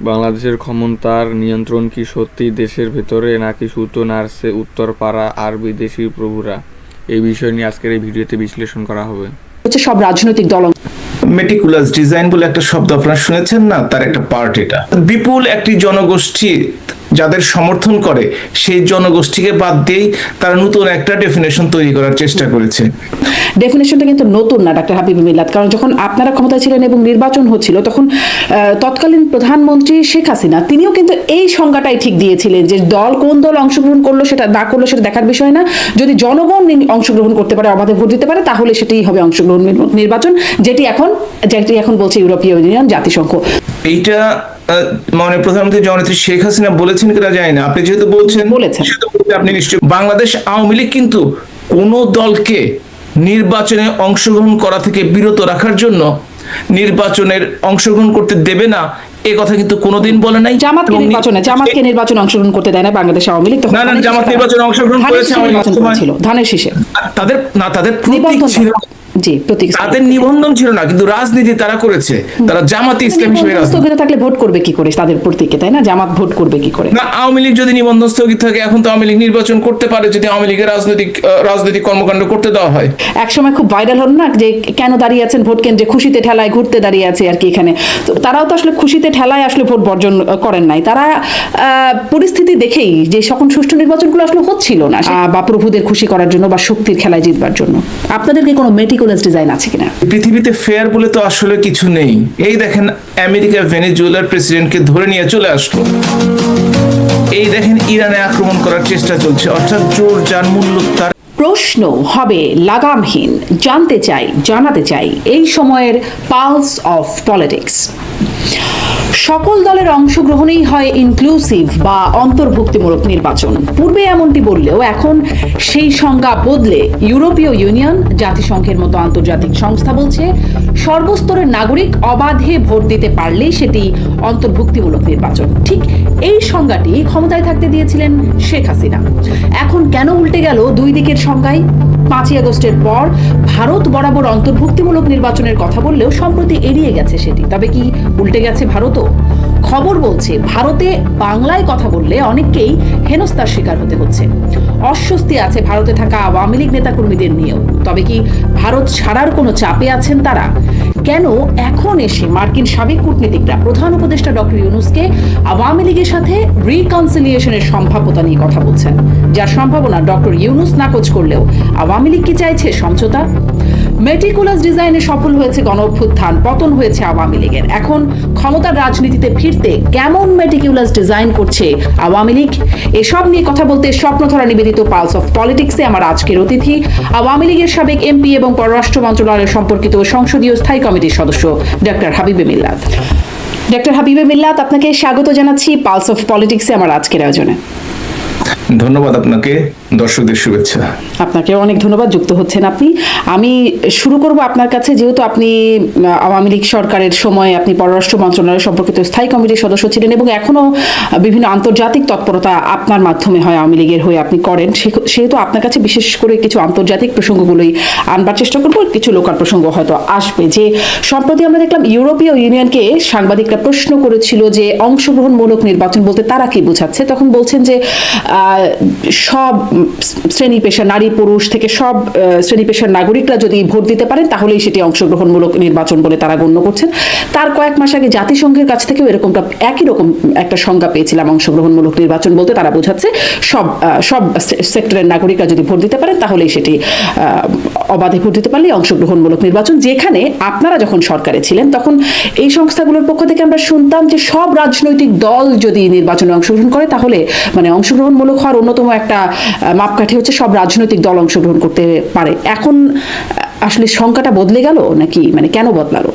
বাংলাদেশের ক্ষমতার নিয়ন্ত্রণ কি সত্যি দেশের ভেতরে নাকি সুতো নাড়ছে উত্তরপাড়া আর বিদেশি প্রভুরা? এই বিষয় নিয়ে আজকের এই ভিডিওতে বিশ্লেষণ করা হবে। সব রাজনৈতিক দল মেটিকুলাস ডিজাইন বলে একটা শব্দ আপনারা শুনেছেন না, তার একটা পার্ট এটা। বিপুল একটি জনগোষ্ঠী যাদের সমর্থন করে সেই জনগোষ্ঠীকে বাদ দিয়েই তারা নতুন একটা ডেফিনেশন তৈরি করার চেষ্টা করেছে। ডেফিনেশনটা কিন্তু নতুন না ডাক্তার হাবিব মিল্লাত, কারণ যখন আপনারা ক্ষমতায় ছিলেন এবং নির্বাচন হচ্ছিল তখন তৎকালীন প্রধানমন্ত্রী শেখ হাসিনা তিনিও কিন্তু এই সংজ্ঞাটাই ঠিক দিয়েছিলেন যে কোন দল অংশগ্রহণ করলো সেটা না করলো সেটা দেখার বিষয় না, যদি জনগণ অংশগ্রহণ করতে পারে, অবাধে ভোট দিতে পারে, তাহলে সেটাই হবে অংশগ্রহণ নির্বাচন, যেটি এখন বলছে ইউরোপীয় ইউনিয়ন, জাতিসংঘ। এইটা মাননীয় প্রধানমন্ত্রী জননেত্রী শেখ হাসিনা বলেছেন কিনা জানি না, আপনি যেহেতু বলছেন আপনি নিশ্চয়ই। বাংলাদেশ আওয়ামী লীগ কিন্তু কোন দলকে নির্বাচনে অংশগ্রহণ করা থেকে বিরত রাখার জন্য নির্বাচনের অংশগ্রহণ করতে দেবে না এ কথা কিন্তু কোনোদিন বলে নাই। জামাতকে নির্বাচনে অংশগ্রহণ করতে দেয় না বাংলাদেশ আওয়ামী লীগ। না, জামাত নির্বাচনে অংশগ্রহণ করেছে, ধানের শীষে তাদের প্রতীক ছিল, তাদের নিবন্ধন ছিল না, কিন্তু রাজনীতি তারা করেছে, তারা জামাতে ইসলাম হিসেবে স্থগিত থাকলে ভোট করবে কি করে তাদের প্রতীকে, তাই না? জামাত ভোট করবে কি করে? না, আওয়ামী লীগ যদি নিবন্ধন স্থগিত থাকে এখন তো আওয়ামী লীগ নির্বাচন করতে পারে যদি আওয়ামী লীগের রাজনৈতিক কর্মকাণ্ড করতে দেওয়া হয়। একসময় খুব ভাইরাল হল না যে কেন দাঁড়িয়ে আছেন ভোট কেন্দ্রে, খুশিতে ঠেলায় ঘুরতে দাঁড়িয়ে আছে আর কি। এখানে তারাও তো আসলে খুশিতে ঠেলায় আসলে ভোট বর্জন করেন নাই, তারা পরিস্থিতি দেখেই যে সকল সুষ্ঠু নির্বাচনগুলো আসলে হচ্ছিল না, বা প্রভুদের খুশি করার জন্য বা শক্তির খেলায় জিতবার জন্য। আপনাদের কি কোনো মেটিকুলাস ডিজাইন আছে কিনা? পৃথিবীতে ফেয়ার বলে তো আসলে কিছু নেই। এই দেখেন আমেরিকা ভেনেজুয়েলার প্রেসিডেন্টকে ধরে নিয়ে চলে আসলো, এই দেখেন ইরানে আক্রমণ করার চেষ্টা চলছে, অর্থাৎ জোর যার মূল্য তার। প্রশ্ন হবে লাগামহীন, জানাতে চাই এই সময়ের পালস অফ পলিটিক্স। সকল দলের অংশগ্রহণেই হয় ইনক্লুসিভ বা অন্তর্ভুক্তিমূলক নির্বাচন। পূর্বে এমনটি বললেও এখন সেই সংজ্ঞা বদলে ইউরোপীয় ইউনিয়ন, জাতিসংঘের মতো আন্তর্জাতিক সংস্থা বলছে সর্বস্তরের নাগরিক অবাধে ভোট দিতে পারলেই সেটি অন্তর্ভুক্তিমূলক নির্বাচন। ঠিক এই সংজ্ঞাটি ক্ষমতায় থাকতে দিয়েছিলেন শেখ হাসিনা। এখন কেন উল্টে গেল দুই দিকের সংজ্ঞায়? 5ই আগস্টের পর ভারত বরাবর অন্তর্ভুক্তিমূলক নির্বাচনের কথা বললেও সম্প্রতি এড়িয়ে গেছে সেটি। তবে কি উল্টে গেছে ভারতও? খবর বলছে ভারতে বাংলায় কথা বললে অনেককেই হেনস্থার শিকার হতে হচ্ছে। অস্বস্তি আছে ভারতে থাকা আওয়ামী লীগ নেতাকর্মীদের নিয়েও। তবে কি ভারত ছাড়ার কোনো চাপে আছেন তারা? কেন এখন এসে মার্কিন সাবেক কূটনীতিকরা প্রধান উপদেষ্টা ডক্টর ইউনূসকে আওয়ামী লীগের সাথে রিকনসিলিয়েশনের সম্ভাব্যতা নিয়ে কথা বলছেন, যার সম্ভাবনা ডক্টর ইউনূস নাকচ করলেও আওয়ামী লীগ কি চাইছে সমঝোতা? মেটিকুলাস ডিজাইনে সফল হয়েছে গণ অভ্যুত্থান, পতন হয়েছে আওয়ামী লীগের। এখন ক্ষমতার রাজনীতিতে ফিরতে কেমন মেটিকুলাস ডিজাইন করছে আওয়ামী লীগ? এসব নিয়ে কথা বলতে স্বপ্নধরা নিবেদিত পালস অফ পলিটিক্সে আমার আজকের অতিথি আওয়ামী লীগের সাবেক এমপি এবং পররাষ্ট্র মন্ত্রণালয় সম্পর্কিত সংসদীয় স্থায়ী কমিটির সদস্য ডাক্তার হাবিবে মিল্লাত। ডাক্তার হাবিবে মিল্লাত, আপনাকে স্বাগত জানাচ্ছি পালস অফ পলিটিক্সে আমার আজকের আয়োজনে। ধন্যবাদ আপনাকে, দর্শকদের শুভেচ্ছা। আপনাকেও অনেক ধন্যবাদ, যুক্ত হচ্ছেন আপনি। আমি শুরু করব আপনার কাছে, যেহেতু আপনি আওয়ামী লীগ সরকারের সময় আপনি পররাষ্ট্র মন্ত্রণালয় সম্পর্কিত স্থায়ী কমিটির সদস্য ছিলেন এবং এখনও বিভিন্ন আন্তর্জাতিক তৎপরতা আপনার মাধ্যমে হয় আওয়ামী লীগের হয়ে আপনি করেন, সেহেতু আপনার কাছে বিশেষ করে কিছু আন্তর্জাতিক প্রসঙ্গগুলোই আনবার চেষ্টা করব, কিছু লোকাল প্রসঙ্গ হয়তো আসবে। যে সম্প্রতি আমরা দেখলাম ইউরোপীয় ইউনিয়নকে সাংবাদিকরা প্রশ্ন করেছিল যে অংশগ্রহণমূলক নির্বাচন বলতে তারা কি বোঝাচ্ছে। তখন বলছেন যে সব শ্রেণী পেশা, নারী পুরুষ থেকে সব শ্রেণী পেশার নাগরিকরা যদি ভোট দিতে পারেন তাহলেই সেটি অংশগ্রহণমূলক নির্বাচন বলে তারা গণ্য করছেন। তার কয়েক মাস আগে জাতিসংঘের কাছ থেকেও এরকমটা একই রকম একটা সংজ্ঞা পেয়েছিলাম। অংশগ্রহণমূলক নির্বাচন বলতে তারা বোঝাচ্ছে সব সেক্টরের নাগরিকরা যদি ভোট দিতে পারেন তাহলেই সেটি অবাধে ভোট দিতে পারলে অংশগ্রহণমূলক নির্বাচন। যেখানে আপনারা যখন সরকারে ছিলেন তখন এই সংস্থাগুলোর পক্ষ থেকে আমরা শুনতাম যে সব রাজনৈতিক দল যদি নির্বাচনে অংশগ্রহণ করে তাহলে মানে অংশগ্রহণমূলক হওয়ার অন্যতম একটা মাপকাঠি হচ্ছে সব রাজনৈতিক দল অংশগ্রহণ করতে পারে। এখন আসলে সংখ্যাটা বদলে গেল নাকি, মানে কেন বদলালো?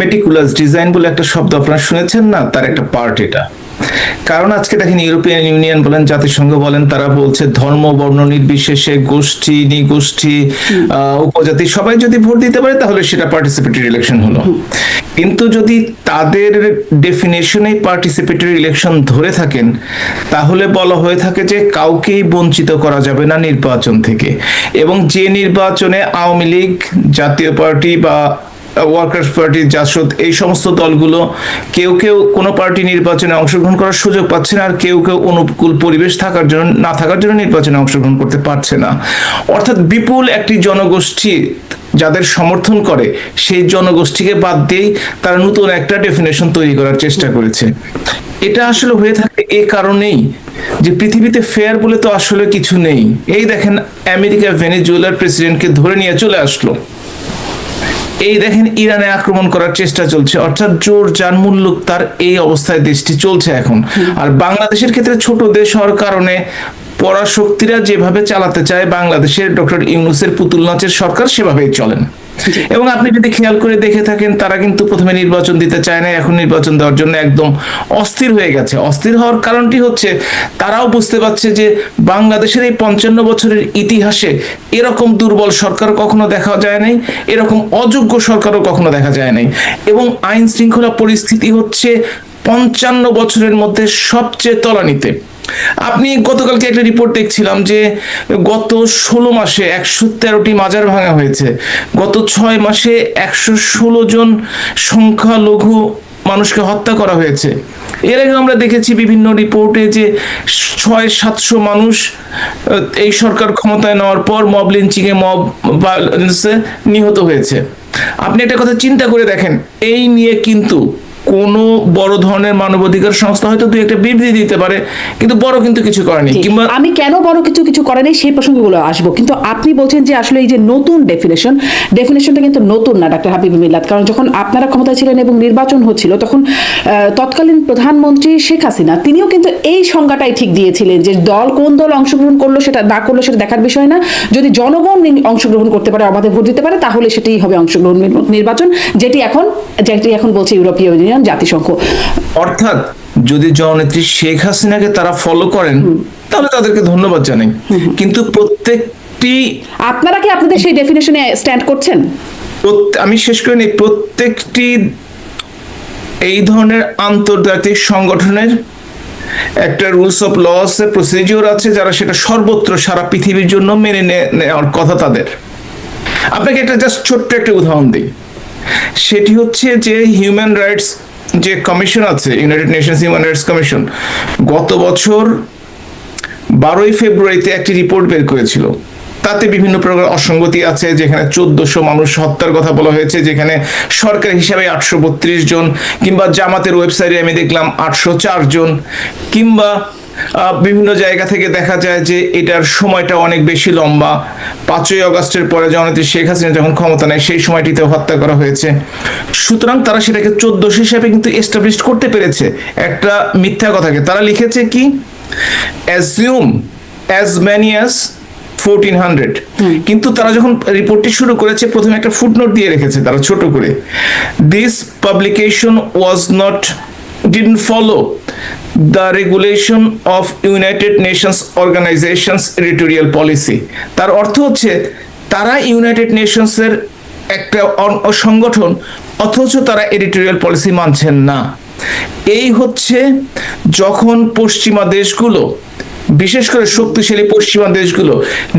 মেটিকুলাস ডিজাইন বলে একটা শব্দ আপনারা শুনেছেন না, তার একটা পার্ট এটা। কারণ আজকে দেখেন ইউরোপিয়ান ইউনিয়ন বলেন, জাতিসংঘ বলেন, তারা বলছে ধর্ম বর্ণ নির্বিশেষে গোষ্ঠী নিগোষ্ঠী উপজাতি সবাই যদি ভোট দিতে পারে তাহলে সেটা পার্টিসিপেটরি ইলেকশন হলো। কিন্তু যদি তাদের ডেফিনেশনে পার্টিসিপেটরি ইলেকশন ধরে থাকেন তাহলে বলা হয়ে থাকে যে কাউকেই বঞ্চিত করা যাবে না নির্বাচন থেকে, এবং যে নির্বাচনে আওয়ামী লীগ, জাতীয় পার্টি বা ওয়ার্কার্স পার্টি, জাসদ, এই সমস্ত দলগুলো কেউ কেউ কোনো পার্টি নির্বাচনে অংশগ্রহণ করার সুযোগ পাচ্ছে না, আর কেউ কেউ অনুকূল পরিবেশ না থাকার জন্য নির্বাচনে অংশগ্রহণ করতে পারছে না। অর্থাৎ বিপুল একটি জনগোষ্ঠী যাদের সমর্থন করে সেই জনগোষ্ঠীকে বাদ দিয়েই তারা নতুন একটা ডেফিনেশন তৈরি করার চেষ্টা করেছে। এটা আসলে হয়ে থাকে এ কারণেই যে পৃথিবীতে ফেয়ার বলে তো আসলে কিছু নেই। এই দেখেন, আমেরিকা ভেনেজুয়েলার প্রেসিডেন্টকে ধরে নিয়ে চলে আসলো। এই দেখেন, ইরানে আক্রমণ করার চেষ্টা চলছে। অর্থাৎ জোর যার মুল্লুক তার, এই অবস্থায় দেশটি চলছে এখন। আর বাংলাদেশের ক্ষেত্রে ছোট দেশ হওয়ার কারণে পরাশক্তিরা যেভাবে চালাতে চায়, বাংলাদেশের ডক্টর ইউনূসের পুতুল নাচের সরকার সেভাবেই চলেন। এবং আপনি যদি খেয়াল করে দেখে থাকেন, তারা কিন্তু প্রথমে নির্বাচন দিতে চায় না, এখন নির্বাচন দেওয়ার জন্য একদম অস্থির হয়ে গেছে। অস্থির হওয়ার কারণটি হচ্ছে তারাও বুঝতে পারছে যে বাংলাদেশের এই 55 বছরের ইতিহাসে এরকম দুর্বল সরকার কখনো দেখা যায় নাই, এরকম অযোগ্য সরকারও কখনো দেখা যায় নাই। এবং আইন শৃঙ্খলা পরিস্থিতি হচ্ছে 55 বছরের মধ্যে সবচেয়ে তলানিতে। আপনি গতকালকে একটা রিপোর্ট দেখছিলাম যে গত 16 মাসে 113টি মাজার ভাঙা হয়েছে, গত 6 মাসে 116 জন সংখ্যালঘু মানুষকে হত্যা করা হয়েছে। এর আগে আমরা দেখেছি বিভিন্ন রিপোর্টে যে 600-700 মানুষ এই সরকার ক্ষমতায় নেওয়ার পর মব লিঞ্চিং এ, মব ভায়োলেন্সে নিহত হয়েছে। আপনি একটা কথা চিন্তা করে দেখেন, এই নিয়ে কিন্তু কোনো বড় ধরনের মানবাধিকার সংস্থা হয়তো দুই একটা বিবৃতি দিতে পারে, কিন্তু বড় কিন্তু কিছু করেনি। কিংবা আমি কেন বড় কিছু করেনি সেই প্রসঙ্গগুলো আসবো, কিন্তু আপনি বলছেন যে আসলে এই যে নতুন ডেফিনেশনটা কিন্তু নতুন না ডাক্তার হাবিব মিল্লাত। কারণ যখন আপনারা ক্ষমতায় ছিলেন এবং নির্বাচন হচ্ছিল, তখন তৎকালীন প্রধানমন্ত্রী শেখ হাসিনা তিনিও কিন্তু এই সংজ্ঞাটাই ঠিক দিয়েছিলেন যে কোন দল অংশগ্রহণ করলো সেটা না করলো সেটা দেখার বিষয় না, যদি জনগণ অংশগ্রহণ করতে পারে, অবাধে ভোট দিতে পারে, তাহলে সেটাই হবে অংশগ্রহণ নির্বাচন, যেটি এখন বলছে ইউরোপীয় ইউনিয়ন, জাতিসংঘ। অর্থাৎ যদি জননেত্রী শেখ হাসিনাকে তারা ফলো করেন তাহলে তাদেরকে ধন্যবাদ জানাই, কিন্তু প্রত্যেকটি, আপনারা কি আপনাদের সেই ডেফিনেশনে স্ট্যান্ড করছেন? আমি শেষ করে নিই, প্রত্যেকটি এই ধরনের আন্তর্জাতিক সংগঠনের একটা রুলস অফ ল আছে, প্রসিডিওর আছে, যারা সেটা সর্বত্র সারা পৃথিবীর জন্য মেনে নেওয়ার কথা তাদের। আপনাকে একটা জাস্ট ছোট্ট একটা উদাহরণ দিই, সেটি হচ্ছে যে হিউম্যান রাইটস যে কমিশন আছে, United Nations human rights commission, গত বছর 12ই ফেব্রুয়ারিতে একটি রিপোর্ট বের করেছিল। তাতে বিভিন্ন প্রকার অসঙ্গতি আছে, যেখানে 1400 মানুষ হত্যার কথা বলা হয়েছে, যেখানে সরকারি হিসাবে 832 জন, কিংবা জামাতের ওয়েবসাইটে আমি দেখলাম 804 জন, কিংবা বিভিন্ন জায়গা থেকে দেখা যায় যে এটার সময়টা অনেক বেশি লম্বা। 5ই আগস্টের পরে জননেত্রী শেখ হাসিনা যখন ক্ষমতা নেয় সেই সময়টিতে হত্যা করা হয়েছে। সুতরাং তারা সেটাকে 1400 হিসাবে কিন্তু এস্টাবলিশ করতে পেরেছে একটা মিথ্যা কথাকে। তারা লিখেছে কি, অ্যাজিউম অ্যাজ ম্যানি অ্যাজ 1400, কিন্তু তারা যখন রিপোর্টটি শুরু করেছে প্রথমে একটা ফুটনোট দিয়ে রেখেছে তারা ছোট করে, this publication didn't follow the regulation of United Nations Organization's editorial policy। তার অর্থ হচ্ছে তারা ইউনাইটেড নেশনসের একটা সংগঠন, অথচ তারা এডিটোরিয়াল পলিসি মানছেন না। এই হচ্ছে যখন পশ্চিমা দেশগুলো, বিশেষ করে শক্তিশালী পশ্চিমা দেশগুলো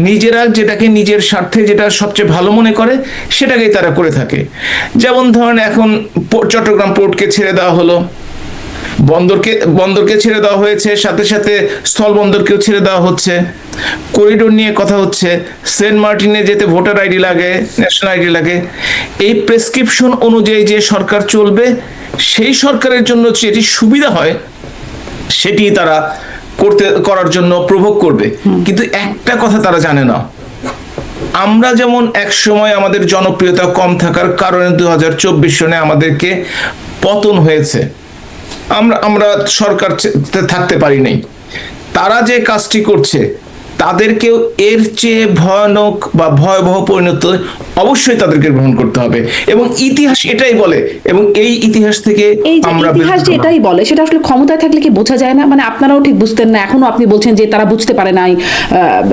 নিজেরা যেটাকে নিজের স্বার্থে যেটা সবচেয়ে ভালো মনে করে সেটাকেই তারা করে থাকে। যেমন ধরেন এখন চট্টগ্রাম পোর্টকে ছেড়ে দেওয়া হলো, বন্দরকে ছেড়ে দেওয়া হয়েছে, সাথে সাথে স্থল বন্দরকেও ছেড়ে দেওয়া হচ্ছে, করিডোর নিয়ে কথা হচ্ছে, সেন্ট মার্টিনে যেতে ভোটার আইডি লাগে, ন্যাশনাল আইডি লাগে। এই প্রেসক্রিপশন অনুযায়ী যে সরকার চলবে, সেই সরকারের জন্য যেটি সুবিধা হয় সেটি তারা করার জন্য প্রভোগ করবে। কিন্তু একটা কথা তারা জানে না, আমরা যেমন এক সময় আমাদের জনপ্রিয়তা কম থাকার কারণে 2024 সনে আমাদেরকে পতন হয়েছে, আমরা সরকার থাকতে পারি নাই, তারা যে কাজটি করছে তাদেরকেও এর চেয়ে ভয়ানক বা ভয়াবহ পরিণত অবশ্যই তাদেরকে গ্রহণ করতে হবে। এবং ইতিহাস এটাই বলে, এবং এই ইতিহাস থেকে আমরা ইতিহাস যে এটাই বলে সেটা আসলে ক্ষমতায় থাকলে কি বোঝা যায় না? মানে আপনারাও ঠিক বুঝতেন না, এখনো আপনি বলছেন যে তারা বুঝতে পারে নাই,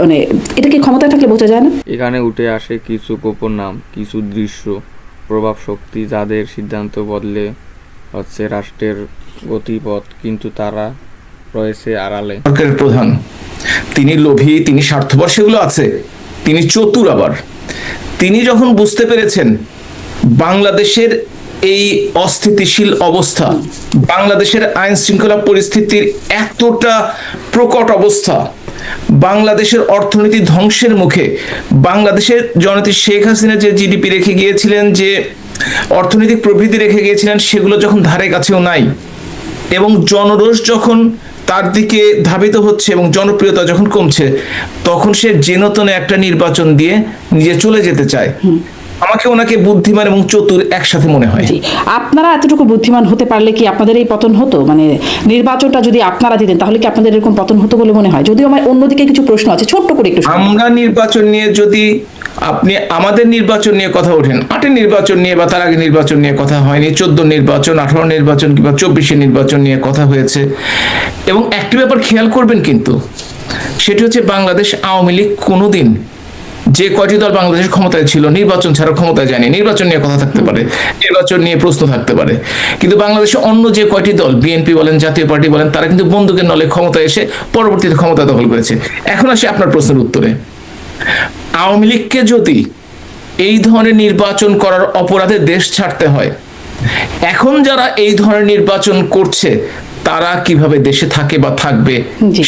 মানে এটা কি ক্ষমতায় থাকলে বোঝা যায় না? এখানে উঠে আসে কিছু গোপন নাম, কিছু দৃশ্য, প্রভাব শক্তি, যাদের সিদ্ধান্ত বদলে হচ্ছে রাষ্ট্রের গতিপথ, কিন্তু তারা রয়েছে আড়ালে। সরকারের প্রধান তিনি লোভী, তিনি স্বার্থপর, সেগুলো আছে, তিনি চতুর। আবার তিনি যখন বুঝতে পেরেছেন বাংলাদেশের এই অস্থিতিশীল অবস্থা, বাংলাদেশের আইন শৃঙ্খলা পরিস্থিতির এতটা প্রকট অবস্থা, বাংলাদেশের অর্থনীতি ধ্বংসের মুখে, বাংলাদেশের জননেত্রী শেখ হাসিনা যে জিডিপি রেখে গিয়েছিলেন, যে অর্থনৈতিক প্রবৃদ্ধি রেখে গিয়েছিলেন, সেগুলো যখন ধারে কাছেও নাই, এবং জনরোষ যখন তার দিকে ধাবিত হচ্ছে এবং জনপ্রিয়তা যখন কমছে, তখন সে যেনতনে একটা নির্বাচন দিয়ে নিজে চলে যেতে চায়। আমাকে ওনাকে বুদ্ধিমান এবং চতুর একসাথে মনে হয়। জি, আপনারা এতটুকু বুদ্ধিমান হতে পারলে কি আপনাদের এই পতন হতো? মানে নির্বাচনটা যদি আপনারা দিতেন তাহলে কি আপনাদের এরকম পতন হতো বলে মনে হয়? যদিও আমার অন্যদিকে কিছু প্রশ্ন আছে, ছোট্ট করে একটু শুনুন। আমরা নির্বাচন নিয়ে, যদি আপনি আমাদের নির্বাচন নিয়ে কথা ওঠেন, 8-এর নির্বাচন নিয়ে বা তার আগে নির্বাচন নিয়ে কথা হয়নি, 14 নির্বাচন, 18 নির্বাচন কিংবা 24 নির্বাচন নিয়ে কথা হয়েছে। এবং একটি ব্যাপার খেয়াল করবেন কিন্তু, সেটি হচ্ছে বাংলাদেশ আওয়ামী লীগ কোনোদিন, যে কয়টি দল বাংলাদেশের ক্ষমতায় ছিল, নির্বাচন ছাড়া ক্ষমতায় যায়নি। নির্বাচন নিয়ে কথা থাকতে পারে, নির্বাচন নিয়ে প্রশ্ন থাকতে পারে, কিন্তু বাংলাদেশে অন্য যে কয়টি দল, বিএনপি বলেন, জাতীয় পার্টি বলেন, তারা কিন্তু বন্দুকের নলে ক্ষমতায় এসে পরবর্তীতে ক্ষমতা দখল করেছে। এখন আসি আপনার প্রশ্নের উত্তরে। আওয়ামী লীগকে যদি এই ধরনের নির্বাচন করার অপরাধে দেশ ছাড়তে হয়, এখন যারা এই ধরনের নির্বাচন করছে তারা কিভাবে দেশে থাকে বা থাকবে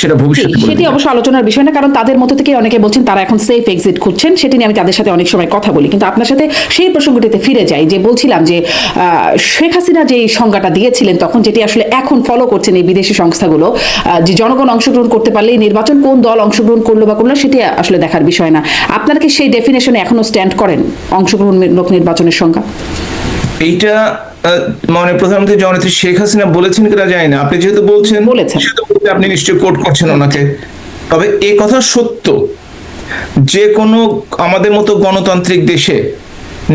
সেটা ভবিষ্যতে বলে সেটি দেবে। অবশ্য আলোচনার বিষয় না, কারণ তাদের মধ্যে থেকে অনেকে বলছেন তারা এখন সেফ এক্সিট খুঁজছেন। সেটি নিয়ে আমি তাদের সাথে অনেক সময় কথা বলি, কিন্তু আপনার সাথে সেই প্রসঙ্গটিতে ফিরে যাই যে বলছিলাম যে শেখ হাসিনা যে সংজ্ঞাটা দিয়েছিলেন তখন, যেটি আসলে এখন ফলো করছেন এই বিদেশি সংস্থাগুলো, যে জনগণ অংশগ্রহণ করতে পারলে নির্বাচন, কোন দল অংশগ্রহণ করলো বা করলো না সেটি আসলে দেখার বিষয় না। আপনারা কি সেই ডেফিনেশনে এখনো স্ট্যান্ড করেন অংশগ্রহণমূলক নির্বাচনের সংজ্ঞা? এইটা মানে প্রধানমন্ত্রী জননেত্রী শেখ হাসিনা বলেছেন কিনা জানি না, আপনি যেহেতু বলছেন সেহেতু আপনি নিশ্চয়ই কোট করছেন ওনাকে। তবে এই কথা সত্য, যে কোনো আমাদের মতো গণতান্ত্রিক দেশে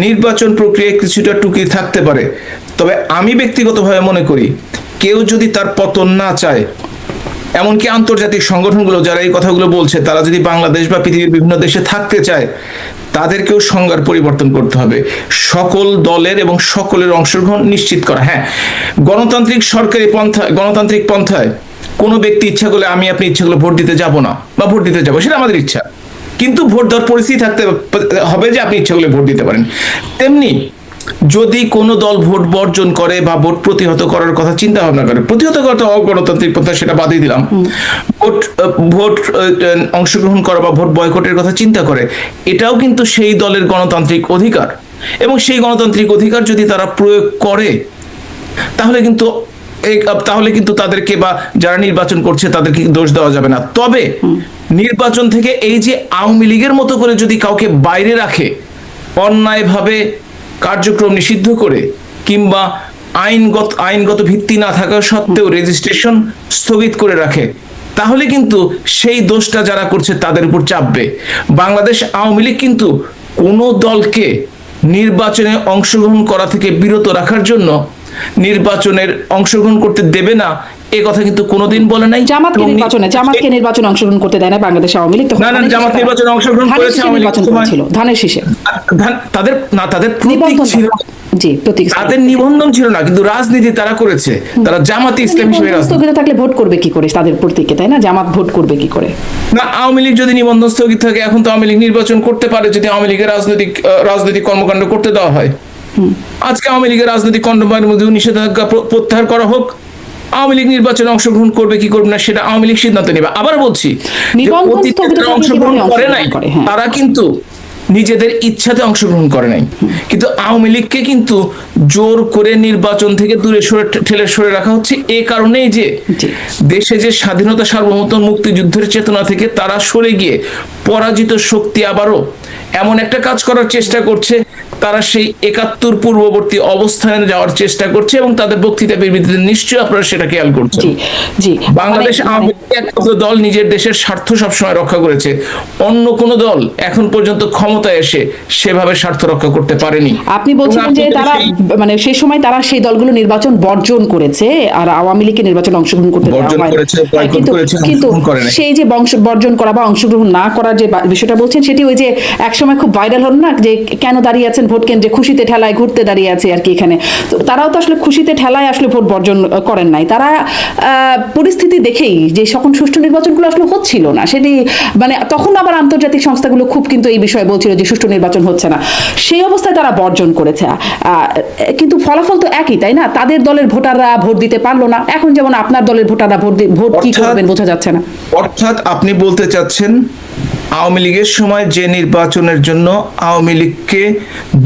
নির্বাচন প্রক্রিয়ায় কিছুটা টুকি থাকতে পারে, তবে আমি ব্যক্তিগতভাবে মনে করি কেউ যদি তার পতন না চায়, এমনকি আন্তর্জাতিক সংগঠনগুলো যারা এই কথাগুলো বলছে, তারা যদি বাংলাদেশ বা পৃথিবীর বিভিন্ন দেশে থাকতে চায়, তাদেরকেও সংজ্ঞার পরিবর্তন করতে হবে। সকল দলের এবং সকলের অংশগ্রহণ নিশ্চিত করা। হ্যাঁ, গণতান্ত্রিক সরকারি পন্থায়, গণতান্ত্রিক পন্থায় কোনো ব্যক্তি ইচ্ছা করলে, আমি আপনি ইচ্ছা করলে ভোট দিতে যাব না বা ভোট দিতে যাব, সেটা আমাদের ইচ্ছা, কিন্তু ভোট দেওয়ার পরিস্থিতি থাকতে হবে যে আপনি ইচ্ছা করলে ভোট দিতে পারেন। তেমনি যদি কোনো দল ভোট বর্জন করে বা ভোট প্রতিহত করার কথা চিন্তা ভাবনা করে, প্রতিহত করা তো অগণতান্ত্রিক পন্থা, সেটা বাদই দিলাম, ভোট অংশগ্রহণ করা বা ভোট বয়কটের কথা চিন্তা করে, এটাও কিন্তু সেই দলের গণতান্ত্রিক অধিকার। এবং সেই গণতান্ত্রিক অধিকার যদি তারা প্রয়োগ করে, তাহলে কিন্তু তাদেরকে বা যারা নির্বাচন করছে তাদেরকে দোষ দেওয়া যাবে না। তবে নির্বাচন থেকে এই যে আওয়ামী লীগের মতো করে যদি কাউকে বাইরে রাখে, অন্যায়ভাবে কার্যক্রম নিষিদ্ধ করে, কিংবা আইনগত ভিত্তি না থাকা সত্ত্বেও রেজিস্ট্রেশন স্থগিত করে রাখে, তাহলে কিন্তু সেই দোষটা যারা করছে তাদের উপর চাপবে। বাংলাদেশ আওয়ামী লীগ কিন্তু কোনো দলকে নির্বাচনে অংশগ্রহণ করা থেকে বিরত রাখার জন্য নির্বাচনের অংশগ্রহণ করতে দেবে না, এ কথা কিন্তু কোনোদিন বলে নাই। জামাতকে নির্বাচনে অংশগ্রহণ করতে দেয় না বাংলাদেশ আওয়ামী লীগ। না, জামাত নির্বাচনে অংশগ্রহণ করেছে, ধানের শীষে তাদের প্রতীক ছিল, তাদের নিবন্ধন ছিল না, কিন্তু রাজনীতি তারা করেছে, তারা জামাতে ইসলামী হিসেবে স্থগিত থাকলে ভোট করবে কি করে তাদের প্রতীকে, তাই না? জামাত ভোট করবে কি করে? না, আওয়ামী লীগ যদি নিবন্ধন স্থগিত থাকে, এখন তো আওয়ামী লীগ নির্বাচন করতে পারে যদি আওয়ামী লীগের রাজনৈতিক কর্মকাণ্ড করতে দেওয়া হয়। আজকে আওয়ামী লীগের রাজনৈতিক কর্মকাণ্ডের মধ্যে নিষেধাজ্ঞা প্রত্যাহার করা হোক, আওয়ামী লীগ নির্বাচনে অংশগ্রহণ করবে কি করবে না সেটা আওয়ামী লীগ সিদ্ধান্ত নেবে। আবার বলছি, অংশগ্রহণ করে নাই, তারা কিন্তু নিজেদের ইচ্ছাতে অংশগ্রহণ করে নাই, কিন্তু আওয়ামী লীগকে কিন্তু জোর করে নির্বাচন থেকে দূরে ঠেলে সরে রাখা হচ্ছে এই কারণেই যে দেশে যে স্বাধীনতা, সার্বভৌমত্ব, মুক্তিযুদ্ধের চেতনা থেকে তারা সরে গিয়ে পরাজিত শক্তি আবারও এমন একটা কাজ করার চেষ্টা করছে, তারা সেই 71 পূর্ববর্তী অবস্থানে যাওয়ার চেষ্টা করছে, এবং তাদের বক্তৃতা বিবৃতিতে নিশ্চয়ই আপনারা সেটা খেয়াল করছেন। বাংলাদেশ আওয়ামী লীগ একমাত্র দল নিজের দেশের স্বার্থ সবসময় রক্ষা করেছে, অন্য কোন দল এখন পর্যন্ত ক্ষমতায় এসে সেভাবে স্বার্থ রক্ষা করতে পারেনি। আপনি বলছিলেন যে তারা মানে সেই সময় তারা সেই দলগুলো নির্বাচন বর্জন করেছে, আর আওয়ামী লীগের নির্বাচন অংশগ্রহণ করতে দেওয়া হয়, কিন্তু সেই যে বর্জন করা বা অংশগ্রহণ না করার যে বিষয়টা বলছেন, সেটি ওই যে একসময় খুব ভাইরাল হল না, যে কেন দাঁড়িয়ে আছেন ভোট কেন্দ্রে খুশিতে ঠেলায় ঘুরতে দাঁড়িয়ে আছে আর কি এখানে। তো তারাও তো আসলে খুশিতে ঠেলায় আসলে ভোট বর্জন করেন নাই, তারা পরিস্থিতি দেখেই যে যখন সুষ্ঠু নির্বাচনগুলো আসলে হচ্ছিল না, সেটি মানে তখন আবার আন্তর্জাতিক সংস্থাগুলো খুব কিন্তু এই বিষয়ে বলছিল যে সুষ্ঠু নির্বাচন হচ্ছে না, সেই অবস্থায় তারা বর্জন করেছে। কিন্তু ফলাফল তো একই, তাই না? তাদের দলের ভোটাররা ভোট দিতে পারলো না, এখন যেমন আপনার দলের ভোটাররা ভোট কি করবেন বোঝা যাচ্ছে না। অর্থাৎ আপনি বলতে চাচ্ছেন আওয়ামী লীগের সময় যে নির্বাচনের জন্য আওয়ামী লীগকে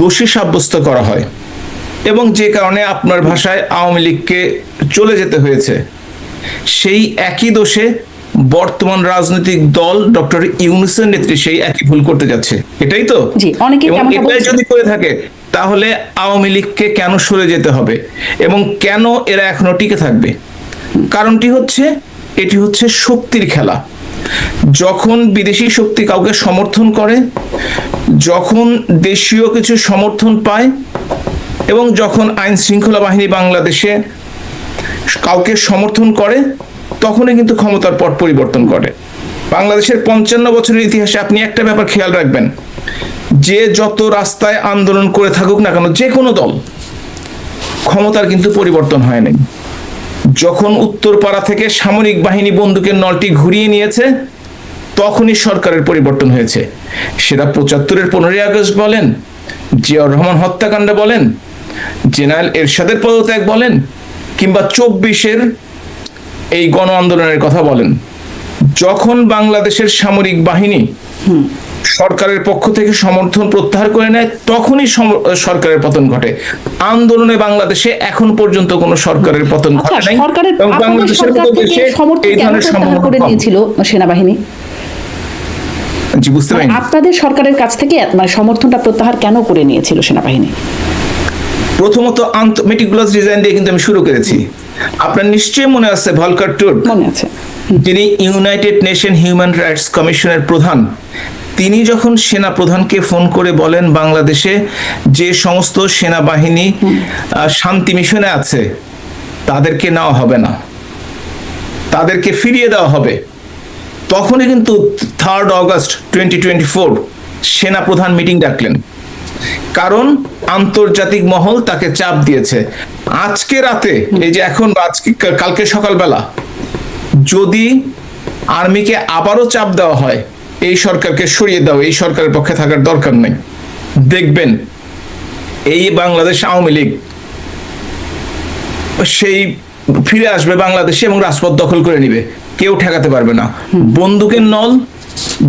দোষী সাব্যস্ত করা হয় এবং যে কারণে আপনার ভাষায় আওয়ামী লীগকে চলে যেতে হয়েছে, সেই একই দোষে বর্তমান রাজনৈতিক দল ডক্টর ইউনূসের নেতৃত্বে সেই একই ভুল করতে যাচ্ছে, এটাই তো? জি, অনেকেই এবং তেমনটা এটাই বলছে। যদি করে থাকে তাহলে আওয়ামী লীগকে কেন সরে যেতে হবে এবং কেন এরা এখনো টিকে থাকবে? কারণটি হচ্ছে, এটি হচ্ছে শক্তির খেলা। যখন বিদেশি শক্তি কাউকে সমর্থন করে, যখন দেশীয় কিছু সমর্থন পায় এবং যখন আইন শৃঙ্খলা বাহিনী বাংলাদেশে কাউকে সমর্থন করে, তখনই কিন্তু ক্ষমতার পট পরিবর্তন করে। বাংলাদেশের 55 বছরের ইতিহাসে আপনি একটা ব্যাপার খেয়াল রাখবেন, যে যত রাস্তায় আন্দোলন করে থাকুক না কেন যে কোনো দল, ক্ষমতার কিন্তু পরিবর্তন হয় নাই। যখন উত্তরপাড়া থেকে সামরিক বাহিনী বন্দুকের নলটি ঘুরিয়ে নিয়েছে, তখনই সরকারের পরিবর্তন হয়েছে। সেটা 75-এর 15ই আগস্ট বলেন, জিয়াউর রহমান হত্যাকাণ্ড বলেন, জেনারেল এরশাদের পদত্যাগ বলেন, কিংবা 24-এর এই গণ আন্দোলনের কথা বলেন। যখন বাংলাদেশের সামরিক বাহিনী সরকারের পক্ষ থেকে সমর্থন প্রত্যাহার করে নেয়, তখনই সরকারের পতন ঘটে। আন্দোলনে বাংলাদেশে এখন পর্যন্ত কোনো সরকারের পতন ঘটে নাই। সরকারের এবং বাংলাদেশের মতো দেশে এই ধরনের সম্ভাবনা করে কম। নিয়েছিল সেনাবাহিনী। জি, বুঝতে পারিনি। আপনাদের সরকারের কাছ থেকে মানে সমর্থনটা প্রত্যাহার কেন করে নিয়েছিল সেনাবাহিনী? প্রথমত মেটিকুলাস ডিজাইন দিয়ে কিন্তু আমি শুরু করেছি। আপনার নিশ্চয়ই মনে আছে ভলকার টুর্ক, মনে আছে, যিনি ইউনাইটেড নেশন হিউম্যান রাইটস কমিশনের প্রধান, তিনি যখন সেনা প্রধানকে ফোন করে বলেন বাংলাদেশে যে সমস্ত সেনাবাহিনী শান্তি মিশনে আছে তাদেরকে নেওয়া হবে না, তাদেরকে ফিরিয়ে দেওয়া হবে, তখনই কিন্তু 3 অগস্ট 2024 সেনা প্রধান মিটিং ডাকলেন। কারণ আন্তর্জাতিক মহল তাকে চাপ দিয়েছে। আজকে রাতে, এই যে এখন আজকে কালকে সকালবেলা যদি আর্মিকে আবারও চাপ দেওয়া হয় এই সরকারকে সরিয়ে দাও, এই সরকারের পক্ষে থাকার দরকার নেই, দেখবেন এই বাংলাদেশ আওয়ামী লীগ সেই ফিরে আসবে বাংলাদেশে এবং রাজপথ দখল করে নিবে, কেউ ঠেকাতে পারবে না। বন্দুকের নল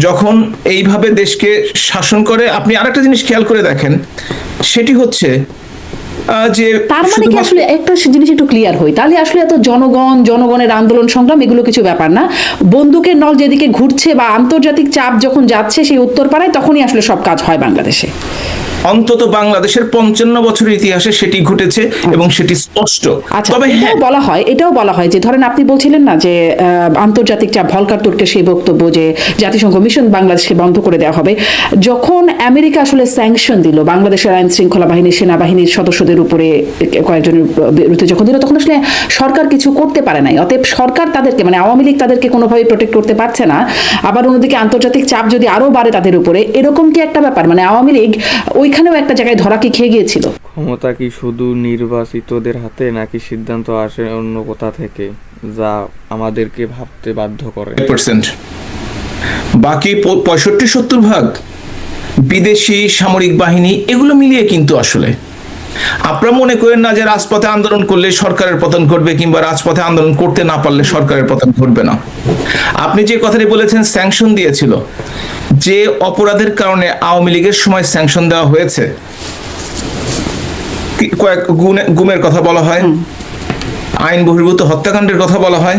যখন এইভাবে দেশকে শাসন করে, আপনি আরেকটা জিনিস খেয়াল করে দেখেন, সেটি হচ্ছে যে তার মানে কি আসলে একটা জিনিস একটু ক্লিয়ার হই, তাহলে আসলে এত জনগণের আন্দোলন সংগ্রাম এগুলো কিছু ব্যাপার না, বন্দুকের নল যেদিকে ঘুরছে বা আন্তর্জাতিক চাপ যখন যাচ্ছে সেই উত্তরপাড়ায়, তখনই আসলে সব কাজ হয় বাংলাদেশে। অন্তত বাংলাদেশের 55 বছরের ইতিহাসে সেটি ঘটেছে এবং সেটি স্পষ্ট। তবে এটাও বলা হয় যে ধরেন আপনি বলছিলেন না যে আন্তর্জাতিক চাপ, ভলকার তুর্কের সেই বক্তব্য যে জাতিসংঘ মিশন বাংলাদেশকে বন্ধ করে দেওয়া হবে, যখন আমেরিকা আসলে স্যাংশন দিল বাংলাদেশের আইন শৃঙ্খলা বাহিনী সেনাবাহিনীর সদস্যদের উপরে কয়েকজনের বিরুদ্ধে যখন দিল, তখন আসলে সরকার কিছু করতে পারে নাই। অতএব সরকার তাদেরকে মানে আওয়ামী লীগ তাদেরকে কোনোভাবে প্রোটেক্ট করতে পারছে না। আবার অন্যদিকে আন্তর্জাতিক চাপ যদি আরো বাড়ে তাদের উপরে, এরকম কি একটা ব্যাপার, মানে আওয়ামী লীগ ওইখানেও একটা জায়গায় ধরা কি খেয়ে গিয়েছিল? ক্ষমতা কি শুধু নির্বাচিতদের হাতে, নাকি সিদ্ধান্ত আসে অন্য কোথা থেকে যা আমাদেরকে ভাবতে বাধ্য করে? বাকি 65-70% বিদেশি সামরিক বাহিনী, এগুলো মিলিয়ে কিন্তু আসলে আপনারা মনে করেন না যে রাজপথে আন্দোলন করলে সরকারের পতন ঘটবে কিংবা রাজপথে আন্দোলন করতে না পারলে সরকারের পতন ঘটবে না। আপনি যে কথাটি বলেছেন স্যাংশন দিয়েছিল, যে অপরাধের কারণে আওয়ামী লীগের সময় স্যাংশন দেওয়া হয়েছে, কয়েক গুমের কথা বলা হয়, আইন বহির্ভূত হত্যাকাণ্ডের কথা বলা হয়।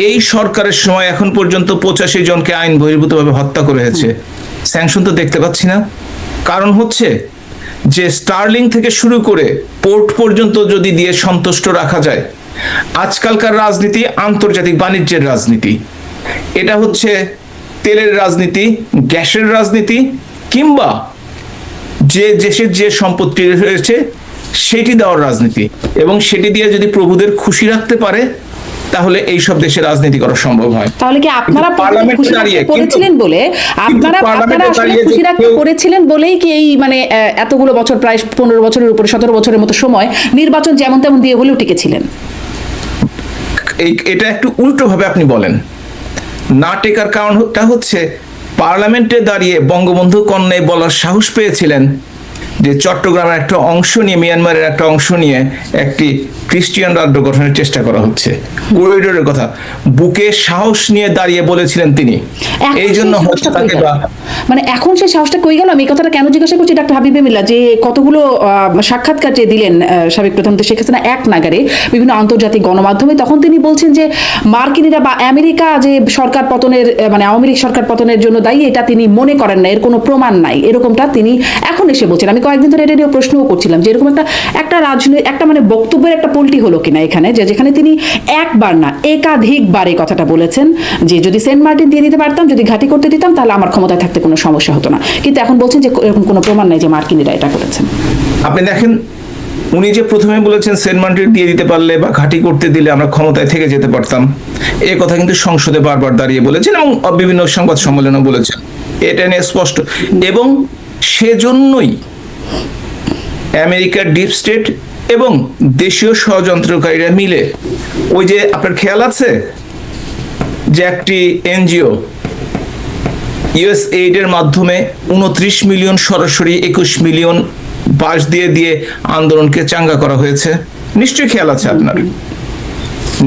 এই সরকারের সময় এখন পর্যন্ত 85 জনকে আইন বহির্ভূতভাবে হত্যা করা হয়েছে, স্যাংশন তো দেখতে পাচ্ছি না। কারণ হচ্ছে যে স্টার্লিং থেকে শুরু করে পোর্ট পর্যন্ত যদি দিয়ে সন্তুষ্ট রাখা যায়, আজকালকার রাজনীতি আন্তর্জাতিক বাণিজ্যের রাজনীতি, এটা হচ্ছে তেলের রাজনীতি, গ্যাসের রাজনীতি, কিংবা যে দেশের যে সম্পত্তি রয়েছে সেটি দেওয়ার রাজনীতি, এবং সেটি দিয়ে যদি প্রভুদের খুশি রাখতে পারে তাহলে এই সব দেশে রাজনীতি করা সম্ভব হয়। তাহলে কি আপনারা পার্লামেন্টে খুশি দাঁড়িয়ে করেছিলেন বলে আপনারা আসলে খুশি রাখতে করেছিলেন বলেই কি এই মানে এতগুলো বছর, প্রায় 15 বছরের উপরে, 17 বছরের মতো সময় নির্বাচন যেমন তেমন দিয়ে হলেও টিকেছিলেন? এটা একটু উল্টো ভাবে আপনি বলেন। না টেকার কারণটা হচ্ছে পার্লামেন্টে দাঁড়িয়ে বঙ্গবন্ধু কন্যায় বলার সাহস পেয়েছিলেন যে চট্টগ্রামের একটা অংশ নিয়ে, মিয়ানমারের একটা অংশ নিয়ে একটি খ্রিস্টিয়ান রাজ্য গঠনের চেষ্টা করা হচ্ছে, করিডোরের কথা বুকে সাহস নিয়ে দাঁড়িয়ে বলেছিলেন তিনি। এই জন্য হয়তো তাকে মানে এখন সেই সাহসটা কই গেল? আমি এই কথাটা কেন জিজ্ঞাসা করছি ডাক্তার হাবিবে মিল্লাহ, যে কতগুলো সাক্ষাৎকার যে দিলেন সাবেক প্রধানমন্ত্রী শেখ হাসিনা এক নাগারে বিভিন্ন আন্তর্জাতিক গণমাধ্যমে, তখন তিনি বলছেন যে মার্কিনিরা বা আমেরিকা যে সরকার পতনের, মানে আওয়ামী লীগ সরকার পতনের জন্য দায়ী, এটা তিনি মনে করেন না, এর কোনো প্রমাণ নাই, এরকমটা তিনি এখন এসে বলছেন। আমি কয়েকদিন ধরে এটা নিয়ে প্রশ্নও করছিলাম যে এরকম একটা রাজনৈতিক একটা মানে বক্তব্যের একটা পল্টি হলো কিনা এখানে, যেখানে তিনি একবার না একাধিকবার এই কথাটা বলেছেন যে যদি সেন্ট মার্টিন দিয়ে দিতে পারতাম, যদি ঘাঁটি করতে দিতাম, তাহলে আমার ক্ষমতায় থাকতে কোনো সমস্যা হতো না। কিন্তু এখন বলছেন যে এরকম কোনো প্রমাণ নাই যে মার্কিনিরা এটা করেছেন। আপনি দেখেন, উনি যে প্রথমে বলেছেন সেন্ট মার্টিন দিয়ে দিতে পারলে বা ঘাঁটি করতে দিলে আমরা ক্ষমতায় থেকে যেতে পারতাম, এই কথা কিন্তু সংসদে বারবার দাঁড়িয়ে বলেছেন এবং বিভিন্ন সংবাদ সম্মেলনে বলেছেন, এটা নিয়ে স্পষ্ট। এবং সেজন্যই আমেরিকার ডিপ স্টেট এবং দেশীয় ষড়যন্ত্রকারীরা মিলে, ওই যে আপনার খেয়াল আছে যে একটি এনজিও USAID এর মাধ্যমে 29 মিলিয়ন সরাসরি 21 মিলিয়ন বাস দিয়ে আন্দোলনকে চাঙ্গা করা হয়েছে, নিশ্চয়ই খেয়াল আছে আপনার।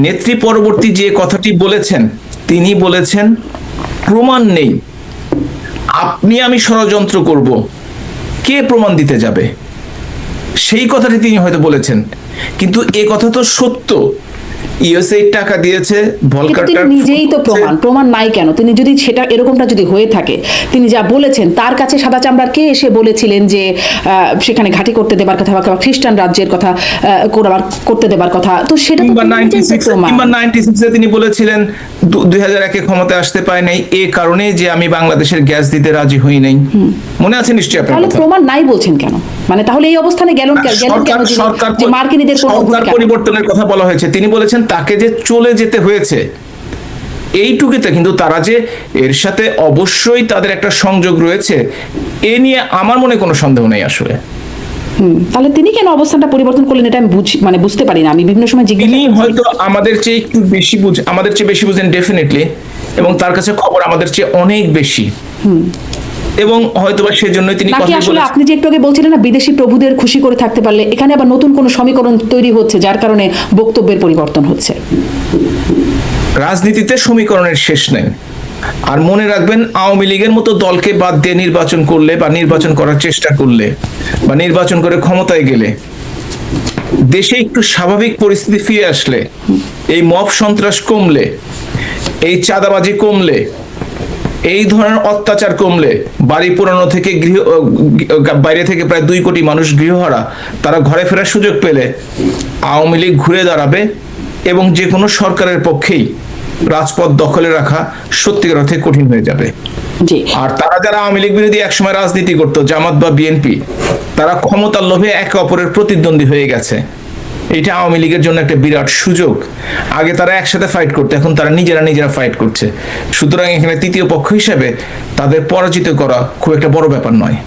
নেত্রী পরবর্তী যে কথাটি বলেছেন, তিনি বলেছেন প্রমাণ নেই, আপনি আমি ষড়যন্ত্র করব, কে প্রমাণ দিতে যাবে? সেই কথাটি তিনি হয়তো বলেছেন, কিন্তু এ কথা তো সত্য। USAID টাকা দিয়েছে, তিনি নিজেই তো প্রমাণ নাই কেন? তিনি যদি সেটা এরকমটা যদি হয়ে থাকে, তিনি যা বলেছেন, তার কাছে সাদা চামড়ার কে এসে বলেছিলেন যে সেখানে ঘাঁটি করতে দেবার কথা বা খ্রিস্টান রাজ্যের কথা করতে দেবার কথা, তো সেটা তো 96 তিনি বলেছিলেন 2001 ক্ষমতায় আসতে পারে নাই এই কারণে যে আমি বাংলাদেশের গ্যাস দিতে রাজি হই নাই, মনে আছে নিশ্চয়ই আপনার? তাহলে প্রমাণ নাই বলছেন কেন? মানে তাহলে এই অবস্থানে গেলেন কেন? যে মার্কিনীদের সরকার পরিবর্তনের কথা বলা হয়েছে, তিনি বলেছেন তাকে যে চলে যেতে হয়েছে এইটুকুতে, কিন্তু তারা যে এর সাথে অবশ্যই তাদের একটা সংযোগ রয়েছে, এ নিয়ে আমার মনে কোনো সন্দেহ নেই আসলে। তাহলে তিনি কেন অবস্থানটা পরিবর্তন করলেন, এটা আমি বুঝতে পারি না। আমি বিভিন্ন সময় তিনি হয়তো আমাদের চেয়ে একটু বেশি আমাদের চেয়ে বেশি বুঝেন ডেফিনেটলি, এবং তার কাছে খবর আমাদের চেয়ে অনেক বেশি, এবং হয়তোবা সেজন্যই তিনি নাকি আসলে আপনি যে একটু আগে বলছিলেন না বিদেশি প্রভুদের খুশি করে থাকতে পারলে, এখানে আবার নতুন কোন সমীকরণ তৈরি হচ্ছে যার কারণে বক্তব্যের পরিবর্তন হচ্ছে। রাজনীতিতে সমীকরণের শেষ নেই। আর মনে রাখবেন, আওয়ামী লীগের মতো দলকে বাদ দিয়ে নির্বাচন করলে বা নির্বাচন করার চেষ্টা করলে বা নির্বাচন করে ক্ষমতায় গেলে, দেশে একটু স্বাভাবিক পরিস্থিতি ফিরে আসলে, এই মব সন্ত্রাস কমলে, এই চাঁদাবাজি কমলে, এই ধরনের অত্যাচার কমলে, বাড়ি পুরানো থেকে বাইরে থেকে প্রায় 2 কোটি মানুষ গৃহহারা, তারা ঘরে ফেরার সুযোগ পেলে আওয়ামী লীগ ঘুরে দাঁড়াবে এবং যে কোনো সরকারের পক্ষেই রাজপথ দখলে রাখা সত্যিকার অর্থে কঠিন হয়ে যাবে। আর তারা যারা আওয়ামী লীগ বিরোধী একসময় রাজনীতি করতো, জামাত বা বিএনপি, তারা ক্ষমতার লোভে একে অপরের প্রতিদ্বন্দ্বী হয়ে গেছে। এটা আওয়ামী লীগের জন্য একটা বিরাট সুযোগ। আগে তারা একসাথে ফাইট করতো, এখন তারা নিজেরা ফাইট করছে। সুতরাং এখানে তৃতীয় পক্ষ হিসেবে তাদের পরাজিত করা খুব একটা বড় ব্যাপার নয়,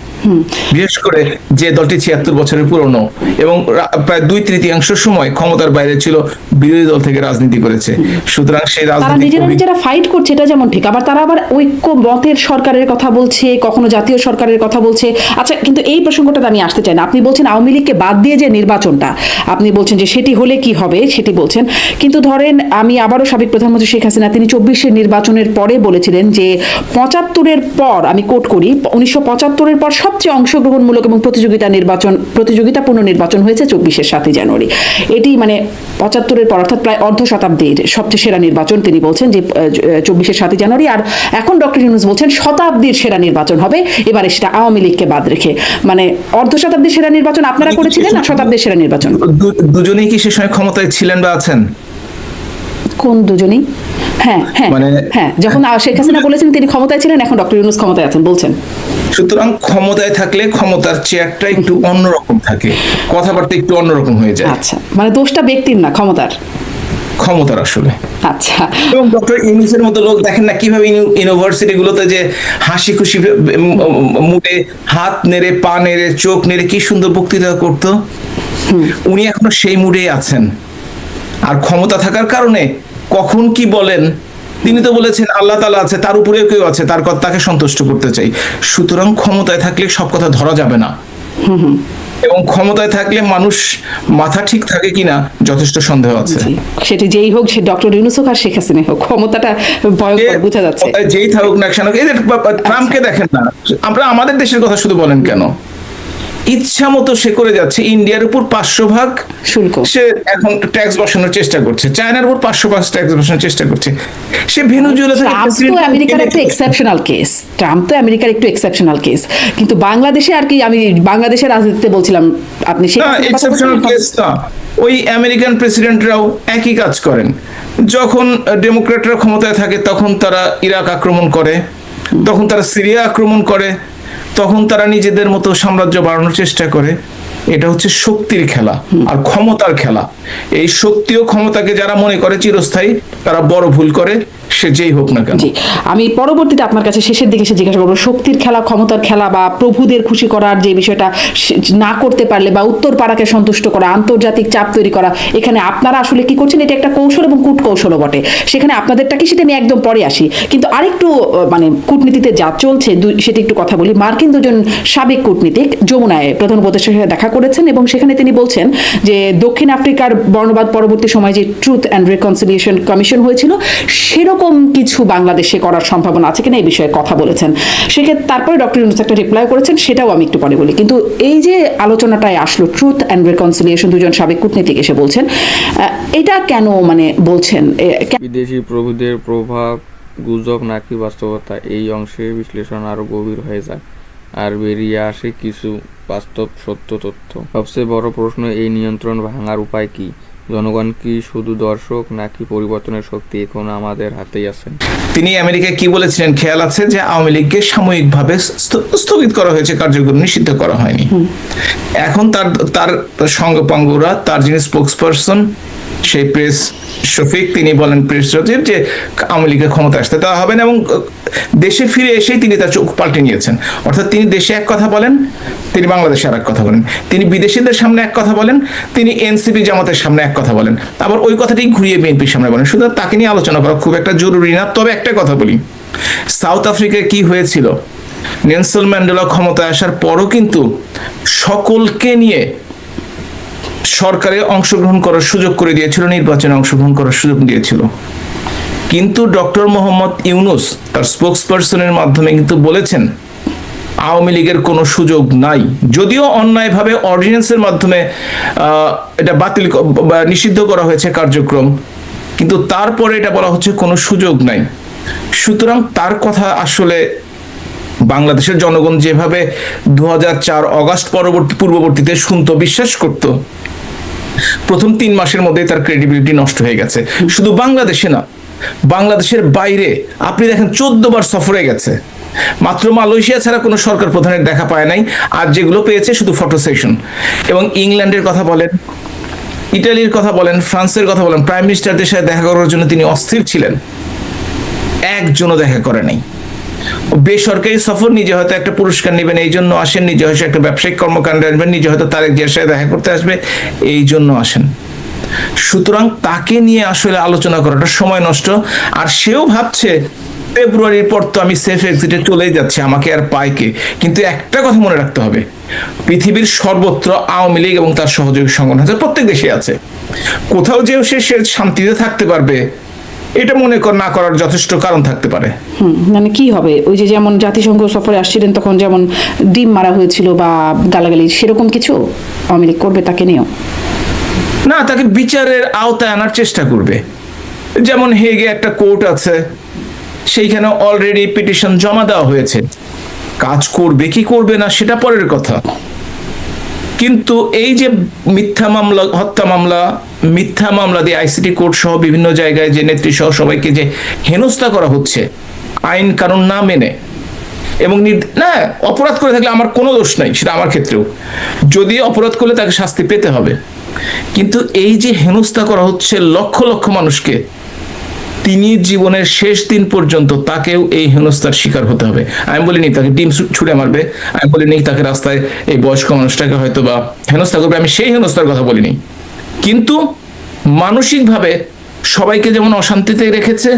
বিশেষ করে যে দলটি 76 বছরের পুরনো এবং প্রায় 2/3 সময় ক্ষমতার বাইরে ছিল, বিরোধী দল থেকে রাজনীতি করেছে। সুতরাং সেই রাজনীতি নিজেরা ফাইট করছে, এটা যেমন ঠিক, আবার তারা আবার ঐক্য মতের সরকারের কথা বলছে, কখনো জাতীয় সরকারের কথা বলছে। আচ্ছা, কিন্তু এই প্রসঙ্গটা আমি আসতে চাই না। আপনি বলছেন আওয়ামী লীগকে বাদ দিয়ে যে নির্বাচনটা, আপনি বলছেন যে সেটি হলে কি হবে সেটি বলছেন, কিন্তু ধরেন আমি আবারও সাবেক প্রধানমন্ত্রী শেখ হাসিনা তিনি 24-এর নির্বাচনের পরে বলেছিলেন যে 75-এর পর, আমি কোট করি, 1975-এর পর সবচেয়ে অংশগ্রহণমূলক এবং প্রতিযোগিতাপূর্ণ নির্বাচন হয়েছে 24-এর 7 জানুয়ারি। এটি মানে 75-এর পর, অর্থাৎ প্রায় অর্ধ শতাব্দীর সবচেয়ে সেরা নির্বাচন তিনি বলছেন যে 24-এর 7 জানুয়ারি। আর এখন ডক্টর ইউনূস বলছেন শতাব্দীর সেরা নির্বাচন হবে এবারে, সেটা আওয়ামী লীগকে বাদ রেখে। মানে অর্ধ শতাব্দীর সেরা নির্বাচন আপনারা করেছিলেন না শতাব্দীর সেরা নির্বাচন? দুজনেই কি সে সময় ক্ষমতায় ছিলেন বা আছেন? কোন দুজনেই? হ্যাঁ, যখন শেখ হাসিনা বলেছেন তিনি ক্ষমতায় ছিলেন, এখন ডক্টর ইউনূস ক্ষমতায় আছেন বলছেন। সুতরাং ক্ষমতায় থাকলে ক্ষমতার চেয়ারটা একটু অন্যরকম থাকে, কথাবার্তা একটু অন্যরকম হয়ে যায়। আচ্ছা, মানে দোষটা ব্যক্তির না, ক্ষমতার। ক্ষমতার আসলে। আচ্ছা, এবং ডক্টর ইউনূসের মতো লোক দেখেন না কিভাবে ইউনিভার্সিটি গুলোতে যে হাসি খুশি মুডে হাত নেড়ে পা নেড়ে চোখ নেড়ে কি সুন্দর বক্তৃতা করতো। উনি এখনো সেই মুডেই আছেন। আর ক্ষমতা থাকার কারণে কখন কি বলেন, তিনি তো বলেছেন আল্লাহ তাআলা আছে, তার উপরেও কেউ আছে, তাকে সন্তুষ্ট করতে চাই। সুতরাং ক্ষমতায় থাকলে সব কথা ধরা যাবে না, এবং ক্ষমতায় থাকলে মানুষ মাথা ঠিক থাকে কিনা যথেষ্ট সন্দেহ আছে। সেটি যেই হোক, সে ডক্টর ইউনূস হোক আর শেখ হাসিনা হোক, ক্ষমতাটা ভয়ঙ্কর বোঝা যাচ্ছে। যেই থাকুক না কেন, এদের ট্রাম্পকে দেখেন না, আমরা আমাদের দেশের কথা শুধু বলেন কেন, ইচ্ছা মতো সে করে যাচ্ছে। ইন্ডিয়ার উপর 500% শুল্ক সে এখন ট্যাক্স বসানোর চেষ্টা করছে, চায়নার উপর 500% ট্যাক্স বসানোর চেষ্টা করছে। সে ভেনেজুয়েলা থেকে ট্রাম্প তো আমেরিকার একটা এক্সেপশনাল কেস, একটু এক্সেপশনাল কেস, কিন্তু বাংলাদেশে আর কি, আমি বাংলাদেশের রাজনীতিতে বলছিলাম, আপনি সেই এক্সেপশনাল কেস না। ওই আমেরিকান প্রেসিডেন্টরাও একই কাজ করেন। যখন ডেমোক্রেটরা ক্ষমতায় থাকে তখন তারা ইরাক আক্রমণ করে, তখন তারা সিরিয়া আক্রমণ করে, তখন তারা নিজেদের মতো সাম্রাজ্য বাড়ানোর চেষ্টা করে। এটা হচ্ছে শক্তির খেলা আর ক্ষমতার খেলা। এই শক্তি ও ক্ষমতাকে যারা মনে করে চিরস্থায়ী, তারা বড় ভুল করে, সে যেই হোক না কেন। জি, আমি পরবর্তীতে আপনার কাছে শেষের দিকে এসে জিজ্ঞাসা করবো, শক্তির খেলা, ক্ষমতার খেলা বা প্রভুদের খুশি করার যে বিষয়টা না করতে পারলে বা উত্তর পাড়াকে সন্তুষ্ট করা, আন্তর্জাতিক চাপ তৈরি করা, এখানে আপনারা আসলে কি করছেন? এটা একটা কৌশল এবং কূটকৌশলও বটে। সেখানে আপনাদেরটা কি, সেটা নিয়ে একদম পরে আসি, কিন্তু আরেকটু মানে কূটনীতিতে যা চলছে সেটি একটু কথা বলি। মার্কিন দুজন সাবেক কূটনীতিক যমুনায় প্রধান উপদেষ্টার সাথে দেখা করেছেন এবং সেখানে তিনি বলছেন যে দক্ষিণ আফ্রিকার বর্ণবাদ পরবর্তী সময় যে ট্রুথ অ্যান্ড রিকনসিলিয়েশন কমিশন হয়েছিল, সেরকম কিছু বাংলাদেশে করার সম্ভাবনা আছে কিনা এই বিষয়ে কথা বলেছেন। সেক্ষেত্রে তারপরে ডক্টর ইউনূস একটা রিপ্লাই করেছেন, সেটাও আমি একটু পরে বলি। কিন্তু এই যে আলোচনাটায় আসলো ট্রুথ অ্যান্ড রিকনসিলিয়েশন, দুজন সাবেক কূটনীতিক এসে বলছেন, এটা কেন মানে বলছেন? বিদেশি প্রভুদের প্রভাব গুজব নাকি বাস্তবতা, এই অংশে বিশ্লেষণ আরো গভীর হয়ে যায় আর বেরিয়ে আসে কিছু বাস্তব সত্য তথ্য। সবচেয়ে বড় প্রশ্ন, এই নিয়ন্ত্রণ ভাঙার উপায় কি? জনগণ কি শুধু দর্শক, নাকি পরিবর্তনের শক্তি এখন আমাদের হাতেই আছে? তিনি আমেরিকায় কি বলেছিলেন খেয়াল আছে? যে আওয়ামী লীগকে সাময়িকভাবে স্থগিত করা হয়েছে, কার্যক্রম নিষিদ্ধ করা হয়নি। এখন তার সঙ্গপাঙ্গরা, তার যিনি স্পোকসপারসন, সেই প্রেস শফিক, তিনি বলেন, প্রেস সচিব, যে আওয়ামী লীগের ক্ষমতা আসতে দেওয়া হবে না। এবং দেশে ফিরে এসেই তিনি তার চোখ পাল্টে নিয়েছেন। অর্থাৎ তিনি দেশে এক কথা বলেন, তিনি বাংলাদেশে আর এক কথা বলেন। তিনি বিদেশিদের সামনে এক কথা বলেন, তিনি এনসিপি জামাতের সামনে এক কথা বলেন, আবার ওই কথাটি ঘুরিয়ে বিএনপির সামনে বলেন। সুতরাং তাকে নিয়ে আলোচনা করা খুব একটা জরুরি না। তবে একটা কথা বলি, সাউথ আফ্রিকায় কি হয়েছিল, নেলসন ম্যান্ডেলা ক্ষমতায় আসার পরও কিন্তু সকলকে নিয়ে সরকারে অংশগ্রহণ করার সুযোগ করে দিয়েছিল, নির্বাচনে অংশগ্রহণ করার সুযোগ দিয়েছিল। কিন্তু ডক্টর মোহাম্মদ ইউনূস তার স্পোকসপারসনের মাধ্যমে কিন্তু বলেছেন আওয়ামী লীগের কোনো সুযোগ নাই। যদিও অন্যায়ভাবে অর্ডিন্যান্সের মাধ্যমে এটা বাতিল বা নিষিদ্ধ করা হয়েছে কার্যক্রম, কিন্তু তারপরে এটা বলা হচ্ছে কোনো সুযোগ নাই। সুতরাং তার কথা আসলে বাংলাদেশের জনগণ যেভাবে 2004 অগাস্ট পূর্ববর্তীতে শুনতো, বিশ্বাস করত, প্রথম 3 মাসের মধ্যে তার ক্রেডিবিলিটি নষ্ট হয়ে গেছে। শুধু বাংলাদেশে না, বাংলাদেশের বাইরে আপনি দেখেন 14 বার সফরে গেছে, মাত্র মালয়েশিয়া ছাড়া কোনো সরকার প্রধানের দেখা পায় নাই। আর যেগুলো পেয়েছে শুধু ফটো সেশন। এবং ইংল্যান্ডের কথা বলেন, ইটালির কথা বলেন, ফ্রান্সের কথা বলেন, প্রাইম মিনিস্টারদের সাথে দেখা করার জন্য তিনি অস্থির ছিলেন, একজনও দেখা করে নাই। বেসরকারি সফর, নিজে হয়তো একটা পুরস্কার নেবেন এই জন্য আসেন, নিজে হয়তো একটা ব্যবসায়িক কর্মকাণ্ডে আসবেন, নিজে হয়তো তারেক জিয়ার সাথে দেখা করতে আসবে এই জন্য আসেন। সুতরাং তাকে নিয়ে আসলে আলোচনা করাটা সময় নষ্ট। আর সেও ভাবছে ফেব্রুয়ারির পর তো আমি সেফ এক্সিটে চলেই যাচ্ছি, আমাকে আর পায় কে। কিন্তু একটা কথা মনে রাখতে হবে, পৃথিবীর সর্বত্র আওয়ামী লীগ এবং তার সহযোগী সংগঠন আছে, প্রত্যেক দেশে আছে। কোথাও যেও সে শান্তিতে থাকতে পারবে এটা মনে না করার যথেষ্ট কারণ থাকতে পারে। মানে কি হবে, ওই যে যেমন জাতিসংঘ সফরে আসছিলেন তখন যেমন ডিম মারা হয়েছিল বা গালাগালি, সেরকম কিছু আওয়ামী লীগ করবে তাকে নিয়েও? না, তাকে বিচারের আওতায় আনার চেষ্টা করবে। যেমন হেগে একটা কোর্ট আছে, সেইখানে অলরেডি পিটিশন জমা দেওয়া হয়েছে। কাজ করবে কি করবে না সেটা পরের কথা, কিন্তু এই যে মিথ্যা মামলা, হত্যা মামলা, মিথ্যা মামলা দিয়ে আইসিটি কোর্ট সহ বিভিন্ন জায়গায় যে নেত্রী সহ সবাইকে যে হেনস্থা করা হচ্ছে আইন কানুন না মেনে, এবং না, অপরাধ করে থাকলে আমার কোনো দোষ নাই, সেটা আমার ক্ষেত্রেও, যদি অপরাধ করলে তাকে শাস্তি পেতে হবে। কিন্তু এই যে হেনস্থা করা হচ্ছে লক্ষ লক্ষ মানুষকে, তিনি জীবনের শেষ দিন পর্যন্ত তাকেও এই হেনস্থার শিকার হতে হবে। আমি বলিনি তাকে ডিম ছুঁড়ে মারবে, আমি বলিনি তাকে রাস্তায় এই বয়স্ক মানুষটাকে হয়তো বা হেনস্থা করবে, আমি সেই হেনস্থার কথা বলিনি। কিন্তু মানসিকভাবে সবাইকে যেমন অশান্তিতে রেখেছে,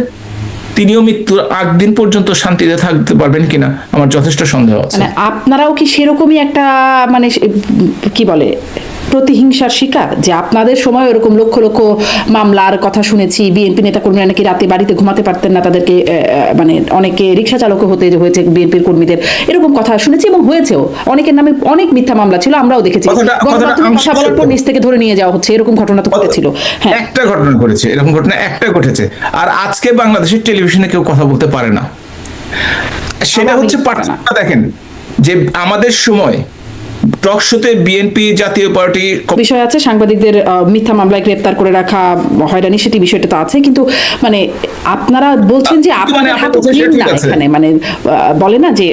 তিনিও মৃত্যুর আগ দিন পর্যন্ত শান্তিতে থাকতে পারবেন কিনা আমার যথেষ্ট সন্দেহ আছে। মানে আপনারাও কি সেরকমই একটা মানে কি বলে প্রতিহিংসার শিকার, যে আপনাদের সময় ওরকম লক্ষ লক্ষ মামলার কথা শুনেছি, বিএনপি নেতাকর্মীরা নাকি রাতে বাড়িতে ঘুমাতে পারতেন না, তাদেরকে মানে অনেকে রিক্সা চালকও হতে হয়েছে বিএনপির কর্মীদের, এরকম কথা শুনেছি এবং হয়েছেও। অনেকের নামে অনেক মিথ্যা মামলা ছিল, আমরাও দেখেছি। কথা বলার পর নিচ থেকে ধরে নিয়ে যাওয়া হচ্ছে, এরকম ঘটনা তো ঘটেছিল। হ্যাঁ, একটা ঘটনা ঘটেছে, এরকম ঘটনা একটা ঘটেছে। আর আজকে বাংলাদেশের টেলিভিশনে কেউ কথা বলতে পারে না, সেটা হচ্ছে পার্থক্য। দেখেন যে আমাদের সময় টক শোতে বিএনপি জাতীয় পার্টি বিষয় আছে, সাংবাদিকদের মিথ্যা মামলায় গ্রেপ্তার করে রাখা, হয়রানি, সেটি বিষয়টা তো আছে। কিন্তু মানে আপনারা বলছেন যে আপনাদের হাতে ক্লিন না এখানে, মানে বলে না যে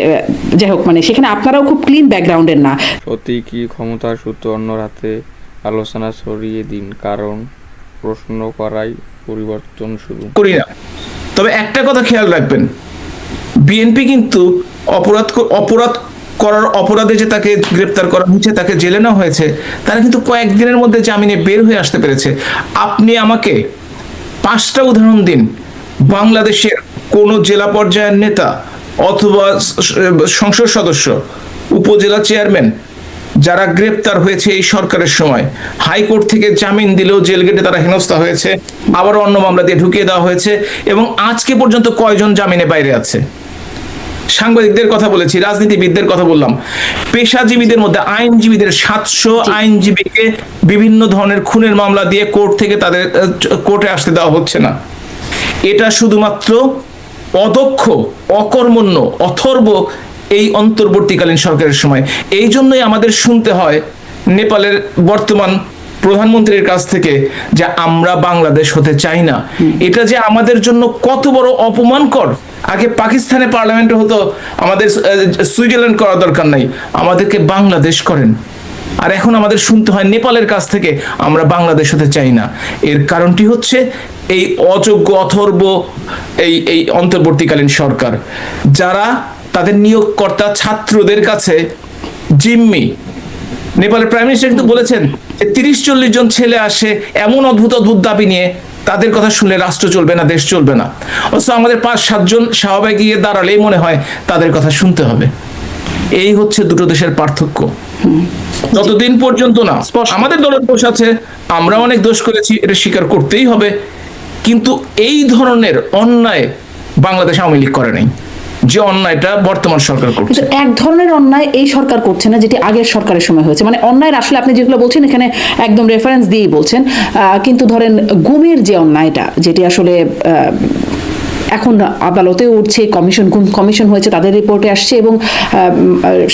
যাই হোক, মানে সেখানে আপনারাও খুব ক্লিন ব্যাকগ্রাউন্ডের না। সত্যি কি ক্ষমতার সূত্র অন্য রাতে আলোচনা ছড়িয়ে দিন, কারণ প্রশ্ন করাই পরিবর্তন শুরু করি না। তবে একটা কথা খেয়াল রাখবেন, বিএনপি কিন্তু অপরাধ করার অপরাধে যে তাকে গ্রেপ্তার করা হয়েছে, তাকে জেলে নেওয়া হয়েছে, তারা কিন্তু কয়েকদিনের মধ্যে জামিনে বের হয়ে আসতে পেরেছে। আপনি আমাকে 5টা উদাহরণ দিন বাংলাদেশের কোন জেলা পর্যায়ের নেতা অথবা সংসদ সদস্য, উপজেলা চেয়ারম্যান যারা গ্রেপ্তার হয়েছে এই সরকারের সময়, হাইকোর্ট থেকে জামিন দিলেও জেল গেটে তারা হেনস্থা হয়েছে, আবার অন্য মামলা দিয়ে ঢুকিয়ে দেওয়া হয়েছে, এবং আজকে পর্যন্ত কয়জন জামিনে বাইরে আছে? সাংবাদিকদের কথা বলেছি, রাজনীতিবিদদের কথা বললাম, পেশাজীবীদের মধ্যে আইনজীবীদের 700 আইনজীবীকে বিভিন্ন ধরনের খুনের মামলা দিয়ে কোর্ট থেকে তাদের কোর্টে আসতে দেওয়া হচ্ছে না। এটা শুধুমাত্র অদক্ষ, অকর্মণ্য, অথর্ব এই অন্তর্বর্তীকালীন সরকারের সময়। এই জন্যই আমাদের শুনতে হয় নেপালের বর্তমান প্রধানমন্ত্রীর কাছ থেকে যে আমরা বাংলাদেশ হতে চাই না। এটা যে আমাদের জন্য কত বড় অপমানকর। আগে পাকিস্তানে পার্লামেন্টে হতো, আমাদের সুইজারল্যান্ড করার দরকার নাই, আমাদেরকে বাংলাদেশ করেন। আর এখন আমাদের শুনতে হয় নেপালের কাছ থেকে আমরা বাংলাদেশ হতে চাই না। এর কারণটি হচ্ছে এই অযোগ্য, অথর্ব এই অন্তর্বর্তীকালীন সরকার, যারা তাদের নিয়োগকর্তা ছাত্রদের কাছে জিম্মি। নেপালের প্রাইম মিনিস্টার কিন্তু বলেছেন যে 30-40 জন ছেলে আসে এমন অদ্ভুত অদ্ভুত দাবি নিয়ে, তাদের কথা শুনলে রাষ্ট্র চলবে না, দেশ চলবে না। অথচ আমাদের 5-7 জন শাহবাগে গিয়ে দাঁড়ালেই মনে হয় তাদের কথা শুনতে হবে। এই হচ্ছে দুটো দেশের পার্থক্য। ততদিন পর্যন্ত না, আমাদের দলের দোষ আছে, আমরা অনেক দোষ করেছি, এটা স্বীকার করতেই হবে। কিন্তু এই ধরনের অন্যায় বাংলাদেশ আওয়ামী লীগ করে নাই, যে অন্যায়টা বর্তমান সরকার করছে। এক ধরনের অন্যায় এই সরকার করছে না, যেটি আগের সরকারের সময় হয়েছে। মানে অন্যায়ের আসলে আপনি যেগুলো বলছেন এখানে একদম রেফারেন্স দিয়েই বলছেন, কিন্তু ধরেন গুমের যে অন্যায়টা, যেটি আসলে এখন আদালতে উঠছে, কমিশন হয়েছে, তাদের রিপোর্টে আসছে, এবং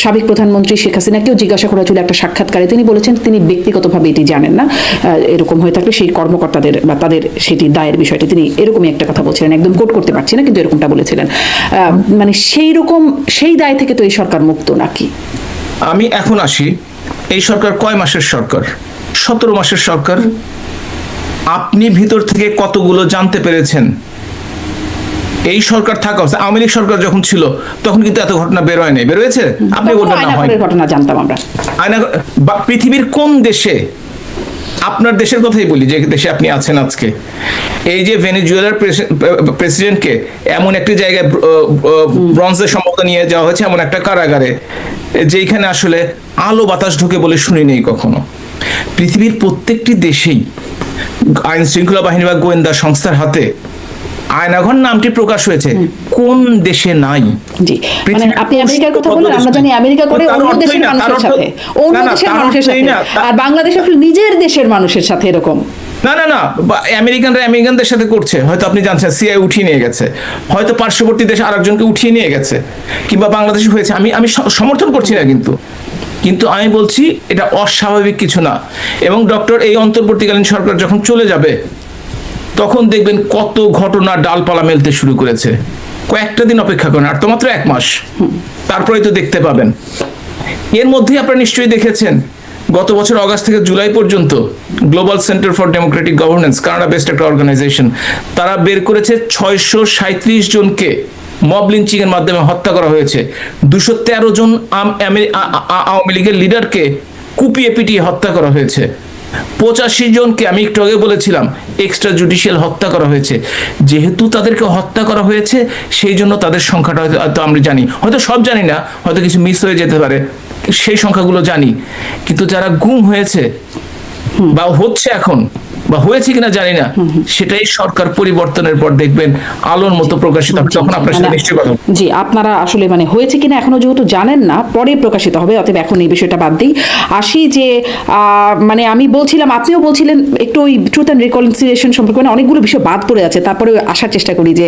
সাবেক প্রধানমন্ত্রী শেখ হাসিনাকেও জিজ্ঞাসা করা ছিল একটা সাক্ষাৎকারে, তিনি বলেছেন তিনি ব্যক্তিগতভাবে এটি জানেন না, এরকম হয়ে থাকলে সেই কর্মকর্তাদের বা তাদের সেটি দায়ের বিষয়টি, তিনি এরকমই একটা কথা বলছিলেন, একদম কোট করতে পারছি না, কিন্তু এরকমটা বলেছিলেন। মানে সেই দায় থেকে তো এই সরকার মুক্ত নাকি? আমি এখন আসি, এই সরকার কয় মাসের সরকার? 17 মাসের সরকার। আপনি ভিতর থেকে কতগুলো জানতে পেরেছেন? এই সরকার থাকা অবস্থা, আওয়ামী লীগ সরকার যখন ছিল তখন কিন্তু এত ঘটনা বের হয় নাই, বের হয়েছে? আপনি বলবেন না হয় ঘটনা জানতাম আমরা। পৃথিবীর কোন দেশে, আপনার দেশের কথাই বলি যে দেশে আপনি আছেন আজকে, এই যে ভেনেজুয়েলার প্রেসিডেন্টকে এমন একটি জায়গায় ব্রঞ্জের সম্ভবত নিয়ে যাওয়া হয়েছে, এমন একটা কারাগারে যেখানে আসলে আলো বাতাস ঢুকে বলে শুনি নেই কখনো। পৃথিবীর প্রত্যেকটি দেশেই আইন শৃঙ্খলা বাহিনী বা গোয়েন্দা সংস্থার হাতে আয়নাঘর নামটি প্রকাশ হয়েছে, কোন দেশে নাই? জি, মানে আপনি আমেরিকার কথা বলেন, আমরা জানি আমেরিকা করে অন্য দেশের মানুষের সাথে, অন্য দেশের মানুষের সাথে, আর বাংলাদেশ আসলে নিজের দেশের মানুষের সাথে এরকম না। আমেরিকানরা আমেরিকানদের সাথে করছে, হয়তো আপনি জানছেন সিআই উঠিয়ে নিয়ে গেছে, হয়তো পার্শ্ববর্তী দেশ আরেকজনকে উঠিয়ে নিয়ে গেছে, কিংবা বাংলাদেশে হয়েছে। আমি সমর্থন করছি না, কিন্তু আমি বলছি এটা অস্বাভাবিক কিছু না। এবং ডক্টর এই অন্তর্বর্তীকালীন সরকার যখন চলে যাবে, তখন দেখবেন কত ঘটনা ডালপালা মেলতে শুরু করেছে। কয়েকটা দিন অপেক্ষা করেন, আর তো মাত্র 1 মাস, তারপরে তো দেখতে পাবেন। এর মধ্যে আপনারা নিশ্চয়ই দেখেছেন গত বছর অগাস্ট থেকে জুলাই পর্যন্ত global centre for Democratic governance, Canada based একটা অর্গানাইজেশন, তারা বের করেছে 637 জনকে মব লিঞ্চিং এর মাধ্যমে হত্যা করা হয়েছে। 213 জন আওয়ামী লীগের লিডারকে কুপিয়ে পিটিয়ে হত্যা করা হয়েছে। 85 জনকে, আমি একটু আগে বলেছিলাম, এক্সট্রা জুডিশিয়াল হত্যা করা হয়েছে। যেহেতু তাদেরকে হত্যা করা হয়েছে সেই জন্য তাদের সংখ্যাটা হয়তো আমরা জানি, হয়তো সব জানি না, হয়তো কিছু মিস হয়ে যেতে পারে, সেই সংখ্যাগুলো জানি। কিন্তু যারা গুম হয়েছে বা হচ্ছে এখন বা হয়েছে কিনা জানি না, সেটাই সরকার পরিবর্তনের পর দেখবেন আলোর মতো প্রকাশিত হবে, তখন আপনার সাথে নিশ্চয়ই কথা বলবো। জি, আপনারা আসলে হয়েছে কিনা এখনো যেহেতু জানেন না, পরে প্রকাশিত হবে, অতএব এখন এই বিষয়টা বাদ দিই। আসি যে আমি বলছিলাম, আপনিও বলছিলেন একটু ওই ট্রুথ অ্যান্ড রিকনসিলিয়েশন সম্পর্কে, অনেকগুলো বিষয় বাদ পড়ে আছে, তারপরে আসার চেষ্টা করি যে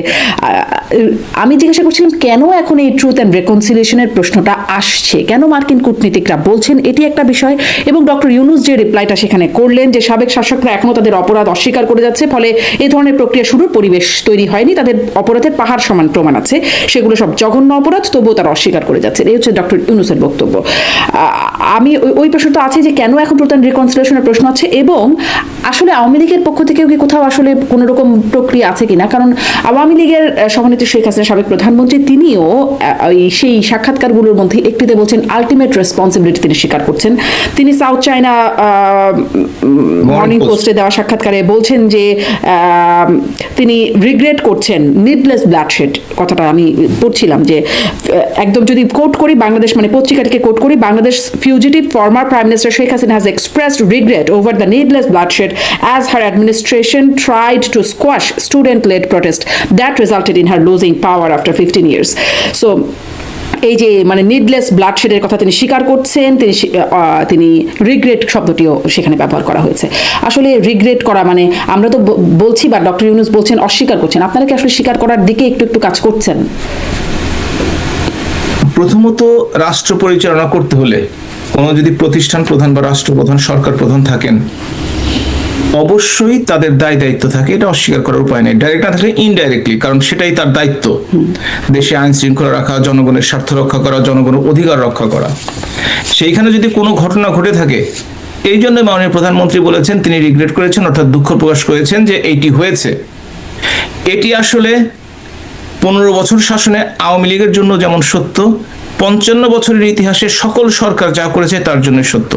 আমি জিজ্ঞাসা করছিলাম কেন এখন এই ট্রুথ অ্যান্ড রিকনসিলিয়েশনের প্রশ্নটা আসছে, কেন মার্কিন কূটনীতিকরা বলছেন এটি একটা বিষয়, এবং ডক্টর ইউনূস যে রিপ্লাইটা সেখানে করলেন যে সাবেক শাসকরা এখনো তাদের অপরাধ অস্বীকার করে যাচ্ছে, ফলে এই ধরনের প্রক্রিয়া শুরুর পরিবেশ তৈরি হয়নি, তাদের অপরাধের পাহাড় সমান প্রমাণ আছে, সেগুলো সব জঘন্য অপরাধ, তবুও তারা অস্বীকার করে যাচ্ছে। এই হচ্ছে ডক্টর ইউনূসের বক্তব্য। আমি ওই প্রশ্নটা আছে যে কেন এখন ট্রুথ অ্যান্ড রিকনসিলিয়েশনের প্রশ্ন আছে, এবং আসলে আওয়ামী লীগের পক্ষ থেকেও কি কোথাও আসলে কোনো রকম প্রক্রিয়া আছে কিনা, কারণ আওয়ামী লীগের সভানেত্রী শেখ হাসিনা, সাবেক প্রধানমন্ত্রী, তিনিও সেই সাক্ষাৎকারগুলোর মধ্যে একটিতে বলছেন আলটিমেট রেসপন্সিবিলিটি তিনি স্বীকার করছেন। তিনি সাউথ চায়না মর্নিং পোস্টে দেওয়া সাক্ষাৎকারে বলছেন যে তিনি রিগ্রেট করছেন নিডলেস ব্লাডশেড, কথাটা আমি পড়ছিলাম যে একদম যদি কোট করি, বাংলাদেশ পত্রিকাটিকে কোট করি, Bangladesh fugitive former prime minister Sheikh Hasina has expressed regret over the needless bloodshed as her administration tried to squash student-led protest that resulted in her losing power after 15 years. So এই যে needless ব্লাডশেডের কথা তিনি স্বীকার করছেন, তিনি regret শব্দটিও সেখানে ব্যবহার করা হয়েছে। আসলে রিগ্রেট করা আমরা তো বলছি, বা ডক্টর ইউনূস বলছেন অস্বীকার করছেন, আপনারা কি আসলে স্বীকার করার দিকে একটু একটু কাজ করছেন? প্রথমত, রাষ্ট্র পরিচালনা করতে হলে কোনো যদি প্রতিষ্ঠান প্রধান বা রাষ্ট্রপ্রধান, সরকার প্রধান থাকেন, অবশ্যই তাদের দায় দায়িত্ব থাকে, এটা অস্বীকার করার উপায় নেই, ডাইরেক্ট না থাকলে ইনডাইরেক্টলি, কারণ সেটাই তার দায়িত্ব, দেশে আইন শৃঙ্খলা রাখা, জনগণের স্বার্থ রক্ষা করা, জনগণের অধিকার রক্ষা করা। সেইখানে যদি কোনো ঘটনা ঘটে থাকে, এই জন্য মাননীয় প্রধানমন্ত্রী বলেছেন, তিনি রিগ্রেট করেছেন, অর্থাৎ দুঃখ প্রকাশ করেছেন যে এইটি হয়েছে। এটি আসলে 15 বছর শাসনে আওয়ামী লীগের জন্য যেমন সত্য, 55 বছরের ইতিহাসে সকল সরকার যা করেছে তার জন্য সত্য।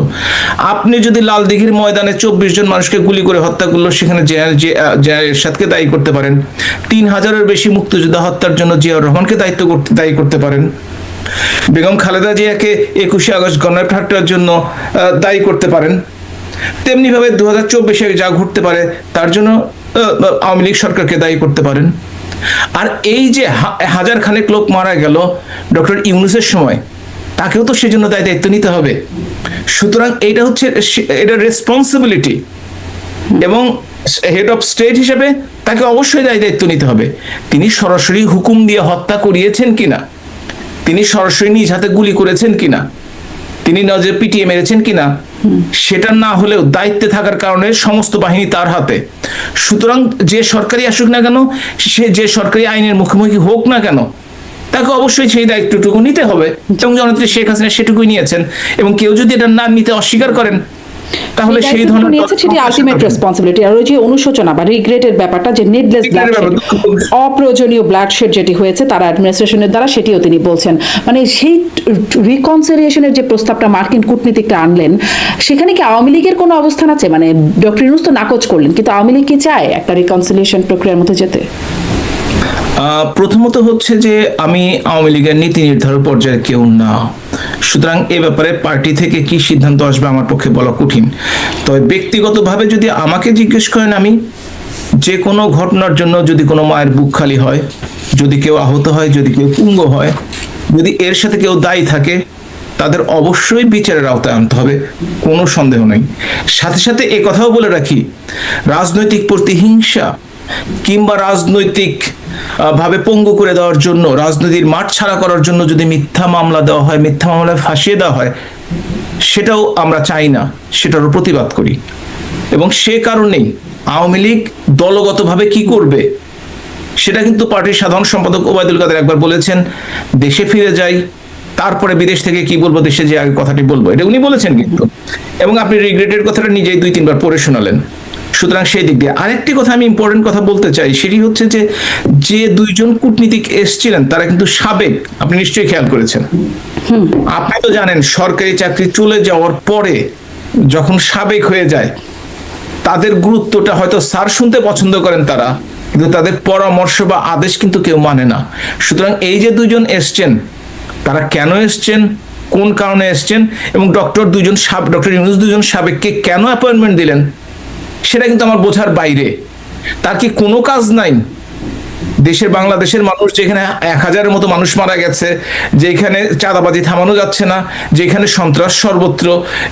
আপনি যদি লালদিঘির ময়দানে 24 জন মানুষকে গুলি করে হত্যা করলো, সেখানে জেনারেল এরশাদকে দায়ী করতে পারেন। 3000-এর বেশি মুক্তিযোদ্ধা হত্যার জন্য জিয়াউর রহমানকে দায়ী করতে পারেন। বেগম খালেদা জিয়াকে 21শে আগস্ট গণহত্যার জন্য দায়ী করতে পারেন। তেমনি ভাবে 2024-এ যা ঘটতে পারে তার জন্য আওয়ামী লীগ সরকারকে দায়ী করতে পারেন। আর এই যে হাজার খানেক লোক মারা গেল ডক্টর ইউনূসের সময়, তাকেও তো সেজন্য দায়িত্ব নিতে হবে। সুতরাং এটা হচ্ছে এটা রেসপন্সিবিলিটি, এবং হেড অফ স্টেট হিসেবে তাকে অবশ্যই দায়িত্ব নিতে হবে। তিনি সরাসরি হুকুম দিয়ে হত্যা করিয়েছেন কিনা, তিনি সরাসরি নিজ হাতে গুলি করেছেন কিনা, তিনি নজরে পিটিয়ে মেরেছেন কিনা, সেটা না হলেও দায়িত্বে থাকার কারণে সমস্ত বাহিনী তার হাতে। সুতরাং যে সরকারি আসুক না কেন, সে যে সরকারি আইনের মুখোমুখি হোক না কেন, তাকে অবশ্যই সেই দায়িত্বটুকু নিতে হবে, এবং জননেত্রী শেখ হাসিনা সেটুকুই নিয়েছেন। এবং কেউ যদি এটা না নিতে অস্বীকার করেন, তাহলে সেই ধরনের সেটি আলটিমেট রেসপন্সিবিলিটি। আর ওই যে অনুশোচনা বা রিগ্রেটের ব্যাপারটা, যে নিডলেস ব্লাডশেড, অপ্রয়োজনীয় ব্লাডশেড যেটি হয়েছে তার অ্যাডমিনিস্ট্রেশনের দ্বারা, সেটিও তিনি বলছেন। সেই রিকনসিলিয়েশনের যে প্রস্তাবটা মার্কিন কূটনীতিকরা আনলেন, সেখানে কি আওয়ামী লীগের কোনো অবস্থান আছে? ডক্টর ইউনূস তো নাকচ করলেন, কিন্তু আওয়ামী লীগ কি চায় একটা রিকনসিলিয়েশন প্রক্রিয়ার মধ্যে যেতে? প্রথমত হচ্ছে যে আমি আওয়ামী লীগের নীতি নির্ধারক পর্যায়ে কেউ না, সুতরাং এ ব্যাপারে পার্টি থেকে কি সিদ্ধান্ত আসবে আমার পক্ষে বলা কঠিন। তবে ব্যক্তিগতভাবে যদি আমাকে জিজ্ঞেস করেন, আমি যে কোনো ঘটনার জন্য যদি কোনো মায়ের বুক খালি হয়, যদি কেউ আহত হয়, যদি কেউ পুঙ্গ হয়, যদি এর সাথে কেউ দায়ী থাকে, তাদের অবশ্যই বিচারের আওতায় আনতে হবে, কোনো সন্দেহ নেই। সাথে সাথে এ কথাও বলে রাখি, রাজনৈতিক প্রতিহিংসা কিংবা রাজনৈতিক ভাবে পঙ্গু করে দেওয়ার জন্য, রাজনীতির মাঠ ছাড়া করার জন্য যদি মিথ্যা মামলা দেওয়া হয়, মিথ্যা মামলায় ফাঁসিয়ে দেওয়া হয়, সেটাও আমরা চাই না, সেটারও প্রতিবাদ করি। এবং সে কারণেই আওয়ামী লীগ দলগতভাবে কি করবে, সেটা কিন্তু পার্টির সাধারণ সম্পাদক ওবায়দুল কাদের একবার বলেছেন, দেশে ফিরে যাই, তারপরে বিদেশ থেকে কি বলবো, দেশে যে আগে কথাটি বলবো, এটা উনি বলেছেন কিন্তু, এবং আপনি রিগ্রেটের কথাটা নিজেই 2-3 বার পড়ে শোনালেন। সুতরাং সেই দিক দিয়ে আরেকটি কথা আমি ইম্পর্টেন্ট কথা বলতে চাই, সেটি হচ্ছে যে যে দুইজন কূটনীতিক এসছিলেন তারা কিন্তু সাবেক, আপনি নিশ্চয়ই খেয়াল করেছেন। আপনি তো জানেন সরকারি চাকরি চলে যাওয়ার পরে যখন সাবেক হয়ে যায় তাদের গুরুত্বটা হয়তো স্যার শুনতে পছন্দ করেন তারা, কিন্তু তাদের পরামর্শ বা আদেশ কিন্তু কেউ মানে না। সুতরাং এই যে দুইজন এসছেন, তারা কেন এসছেন, কোন কারণে এসছেন, এবং ডক্টর ইউনূস দুজন সাবেককে কেন অ্যাপয়েন্টমেন্ট দিলেন, সেটা কিন্তু আমার বোঝার বাইরে। তার কি কোনো কাজ নাই? বাংলাদেশের মানুষ যেখানে 1000-এর মতো মানুষ মারা গেছে, যেখানে চাঁদাবাজি থামানো যাচ্ছে না, যেখানে সন্ত্রাস সর্বত্র,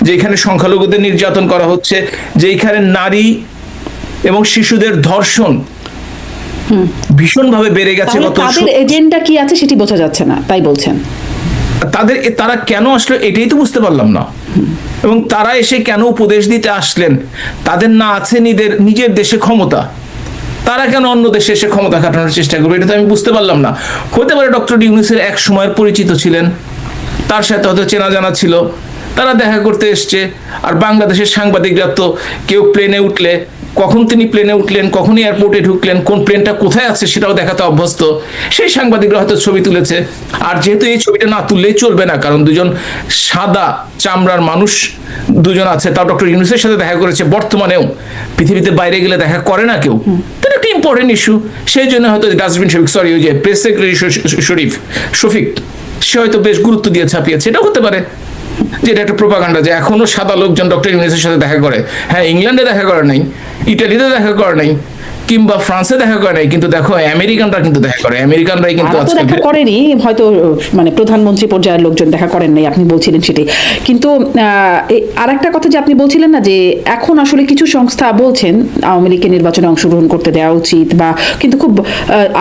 যেখানে সংখ্যালঘুদের নির্যাতন করা হচ্ছে, যেখানে নারী এবং শিশুদের ধর্ষণ ভীষণভাবে বেড়ে গেছে, তাদের এজেন্ডা কি আছে সেটি বোঝা যাচ্ছে না, তাই বলছেন। তারা কেন আসলে এটাই তো বুঝতে পারলাম না। এবং তারা এসে কেন উপদেশ দিতে আসলেন? তাদের না আছে নিজের দেশে ক্ষমতা, তারা কেন অন্য দেশে এসে ক্ষমতা খাটানোর চেষ্টা করবে, এটা তো আমি বুঝতে পারলাম না। হতে পারে ডক্টর ইউনূসের এক সময়ের পরিচিত ছিলেন, তার সাথে হয়তো চেনা জানা ছিল, তারা দেখা করতে এসছে। আর বাংলাদেশের সাংবাদিকরা তো কেউ প্লেনে উঠলে, কখন তিনি প্লেনে উঠলেন, কখন এয়ারপোর্টে ঢুকলেন, কোন প্লেনটা কোথায় আছে সেটাও দেখাতে অভ্যস্ত। সেই সাংবাদিকরা হয়তো ছবি তুলেছে। আর যেহেতু এই ছবিটা না তুললেই চলবে না, কারণ দুজন সাদা চামড়ার মানুষ দুজন আছে, তাও ডক্টর ইউনূসের সাথে দেখা করেছে, বর্তমানেও পৃথিবীতে বাইরে গেলে দেখা করে না কেউ, তো একটা ইম্পর্টেন্ট ইস্যু। সেই জন্য হয়তো ডাস্টবিন শফিক, সরি ওই যে প্রেস সেক্রেটারি শফিক, সে হয়তো বেশ গুরুত্ব দিয়ে ছাপিয়েছে। এটাও হতে পারে যে এটা একটা প্রোপাগান্ডা, যে এখনো সাদা লোকজন ডক্টর ইউনূসের সাথে দেখা করে। হ্যাঁ, ইংল্যান্ডে দেখা করে নাই, ইটালিতে দেখা করে নাই, কিংবা ফ্রান্সে দেখা করে নাই, কিন্তু দেখো আমেরিকানরা কিন্তু দেখা করে। আমেরিকানরাই কিন্তু আজকে দেখা করেনি, হয়তো মানে প্রধানমন্ত্রী পর্যায়ের লোকজন দেখা করেন নাই, আপনি বলছিলেন সেটি। কিন্তু আরেকটা কথা যে আপনি বলছিলেন না, যে এখন আসলে কিছু সংস্থা বলছেন আওয়ামী লীগকে নির্বাচনে অংশগ্রহণ করতে দেওয়া উচিত, বা কিন্তু খুব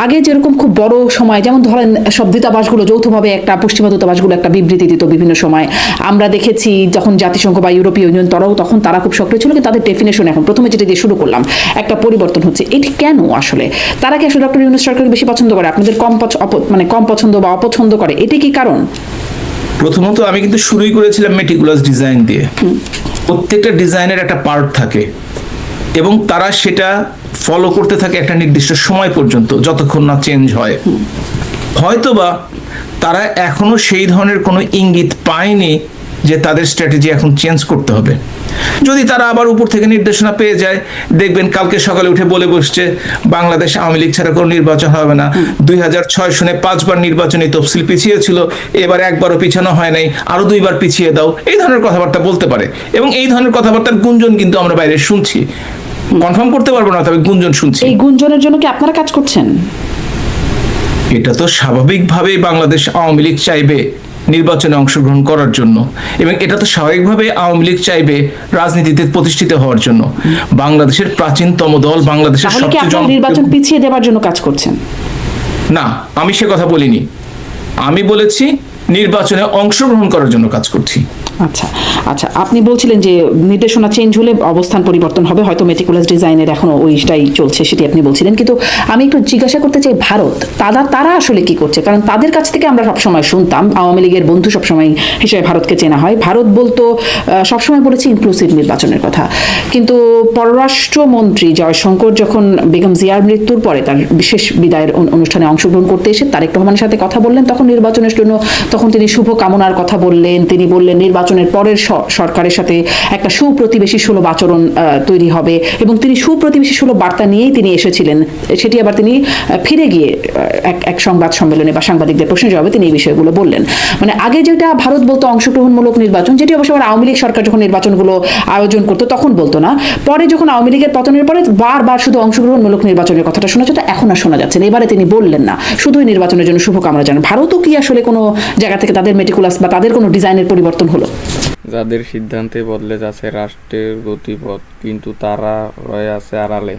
আগে যেরকম খুব বড় সময়, যেমন ধরেন সব দূতাবাসগুলো যৌথভাবে একটা, পশ্চিমা দূতাবাসগুলো একটা বিবৃতি দিত বিভিন্ন সময়। আমরা দেখেছি যখন জাতিসংঘ বা ইউরোপীয় ইউনিয়ন তখন তারা খুব সক্রিয় ছিল, কিন্তু তাদের ডেফিনেশন এখন প্রথমে যেটা দিয়ে শুরু করলাম একটা পরিবর্তন হচ্ছে। এটি কেন আসলে? তারা কি আসলে ডক্টর ইউনূস সরকারকে বেশি পছন্দ করে, আপনাদের কম পছন্দ বা অপছন্দ করে? এটি কি কারণ? প্রথমত আমি কিন্তু শুরুই করেছিলাম মেটিকুলাস ডিজাইন দিয়ে। প্রত্যেকটা ডিজাইনের একটা পার্ট থাকে এবং তারা সেটা ফলো করতে থাকে একটা নির্দিষ্ট সময় পর্যন্ত, যতক্ষণ না চেঞ্জ হয়। হয়তোবা তারা এখনো সেই ধরনের কোনো ইঙ্গিত পায়নি যে তাদের স্ট্র্যাটেজি এখন চেঞ্জ করতে হবে। যদি তারা আবার উপর থেকে নির্দেশনা পেয়ে যায়, দেখবেন কালকে সকালে উঠে বলে বসছে বাংলাদেশ আওয়ামী লীগ ছাড়া কোনো নির্বাচন হবে না। 2006 সনে 5 বার নির্বাচনী তফসিল পিছিয়ে ছিল, এবার একবারও পিছানো হয় নাই, আরো 2 বার পিছিয়ে দাও, এই ধরনের কথাবার্তা বলতে পারে। এবং এই ধরনের কথাবার্তার গুঞ্জন কিন্তু আমরা বাইরে শুনছি, কনফার্ম করতে পারবো না, তবে গুঞ্জন শুনছি। এই গুঞ্জনের জন্য কি আপনারা কাজ করছেন? এটা তো স্বাভাবিকভাবেই বাংলাদেশ আওয়ামী লীগ চাইবে নির্বাচনে অংশগ্রহণ করার জন্য, এবং এটা তো স্বাভাবিকভাবে আওয়ামী লীগ চাইবে রাজনীতিতে প্রতিষ্ঠিত হওয়ার জন্য। বাংলাদেশের প্রাচীনতম দল, বাংলাদেশের সবচেয়ে নির্বাচন পিছিয়ে দেওয়ার জন্য কাজ করছেন? না, আমি সে কথা বলিনি। আমি বলেছি নির্বাচনে অংশগ্রহণ করার জন্য কাজ করছি। আচ্ছা আচ্ছা, আপনি বলছিলেন যে নির্দেশনা চেঞ্জ হলে অবস্থান পরিবর্তন হবে, হয়তো মেটিকুলাস ডিজাইনের এখনো ওইটাই চলছে, সেটি আপনি বলছিলেন। কিন্তু আমি একটু জিজ্ঞাসা করতে চাই, ভারত তারা আসলে কি করছে? কারণ তাদের কাছ থেকে আমরা সবসময় শুনতাম, আওয়ামী লীগের বন্ধু সবসময় হিসেবে ভারতকে চেনা হয়। ভারত বলতো, সবসময় বলেছে ইনক্লুসিভ নির্বাচনের কথা। কিন্তু পররাষ্ট্রমন্ত্রী জয়শঙ্কর যখন বেগম জিয়ার মৃত্যুর পরে তার বিশেষ বিদায়ের অনুষ্ঠানে অংশগ্রহণ করতে এসে তারেক রহমানের সাথে কথা বললেন, তখন নির্বাচনের জন্য তিনি শুভ কামনার কথা বললেন। তিনি বললেন নির্বাচনের পরের সরকারের সাথে একটা সুপ্রতিবেশী সুলভ আচরণ তৈরি হবে, এবং তিনি সুপ্রতিবেশী সুলভ বার্তা নিয়েই তিনি এসেছিলেন। সেটি আবার তিনি ফিরে গিয়ে এক সংবাদ সম্মেলনে বা সাংবাদিকদের প্রশ্নের জবাবে তিনি এই বিষয়গুলো বললেন। মানে আগে যেটা ভারত বলতো অংশগ্রহণমূলক নির্বাচন, যেটি অবশ্য আবার আওয়ামী লীগ সরকার যখন নির্বাচনগুলো আয়োজন করতো তখন বলতো না, পরে যখন আওয়ামী লীগের পতনের পরে বারবার শুধু অংশগ্রহণমূলক নির্বাচনের কথাটা শোনা যেত, এখন আর শোনা যাচ্ছে না। এবারে তিনি বললেন না, শুধুই নির্বাচনের জন্য শুভকামনা জানান। ভারতও কি আসলে কোনো জায়গা থেকে তাদের মেটিকুলাস বা তাদের কোনো ডিজাইনের পরিবর্তন হলো? যাদের সিদ্ধান্তে বদলে যাচ্ছে রাষ্ট্রের গতিপথ, কিন্তু তারা রয়ে আছে আড়ালে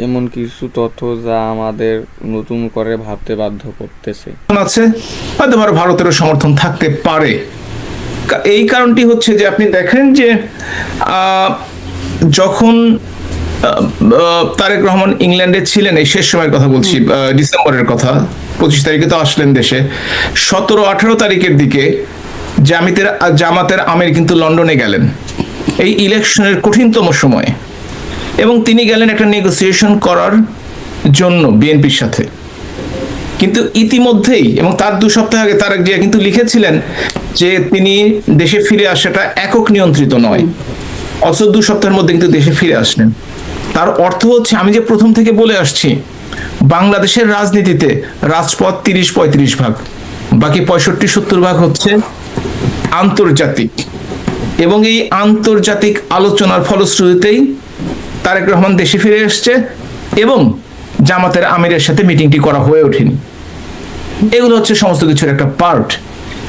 এমন কিছু তথ্য যা আমাদের নতুন করে ভাবতে বাধ্য করতেছে। হয়তো ভারতেরও সমর্থন থাকতে পারে। এই কারণটি হচ্ছে যে আপনি দেখেন যে যখন তারেক রহমান ইংল্যান্ডে ছিলেন, এই শেষ সময়ের কথা বলছি, ডিসেম্বরের কথা, 25 তারিখে তো আসলেন দেশে, 17-18 তারিখের দিকে জামাতের আমির কিন্তু লন্ডনে গেলেন এই ইলেকশনের কঠিনতম সময়ে, এবং তিনি গেলেন একটা নেগোসিয়েশন করার জন্য বিএনপির সাথে। কিন্তু ইতিমধ্যেই এবং তার 2 সপ্তাহ আগে তারেক জিয়া কিন্তু লিখেছিলেন যে তিনি দেশে ফিরে আসাটা একক নিয়ন্ত্রিত নয়, অথচ 2 সপ্তাহের মধ্যে কিন্তু দেশে ফিরে আসলেন। তার অর্থ হচ্ছে, আমি যে প্রথম থেকে বলে আসছি, বাংলাদেশের রাজনীতিতে রাজপথ 30-35 ভাগ, বাকি 65-70 ভাগ হচ্ছে আন্তর্জাতিক, এবং এই আন্তর্জাতিক আলোচনার ফলশ্রুতিতেই তারেক রহমান দেশে ফিরে এসছে এবং জামাতের আমিরের সাথে মিটিংটি করা হয়ে ওঠেনি। এগুলো হচ্ছে সমস্ত কিছুর একটা পার্ট।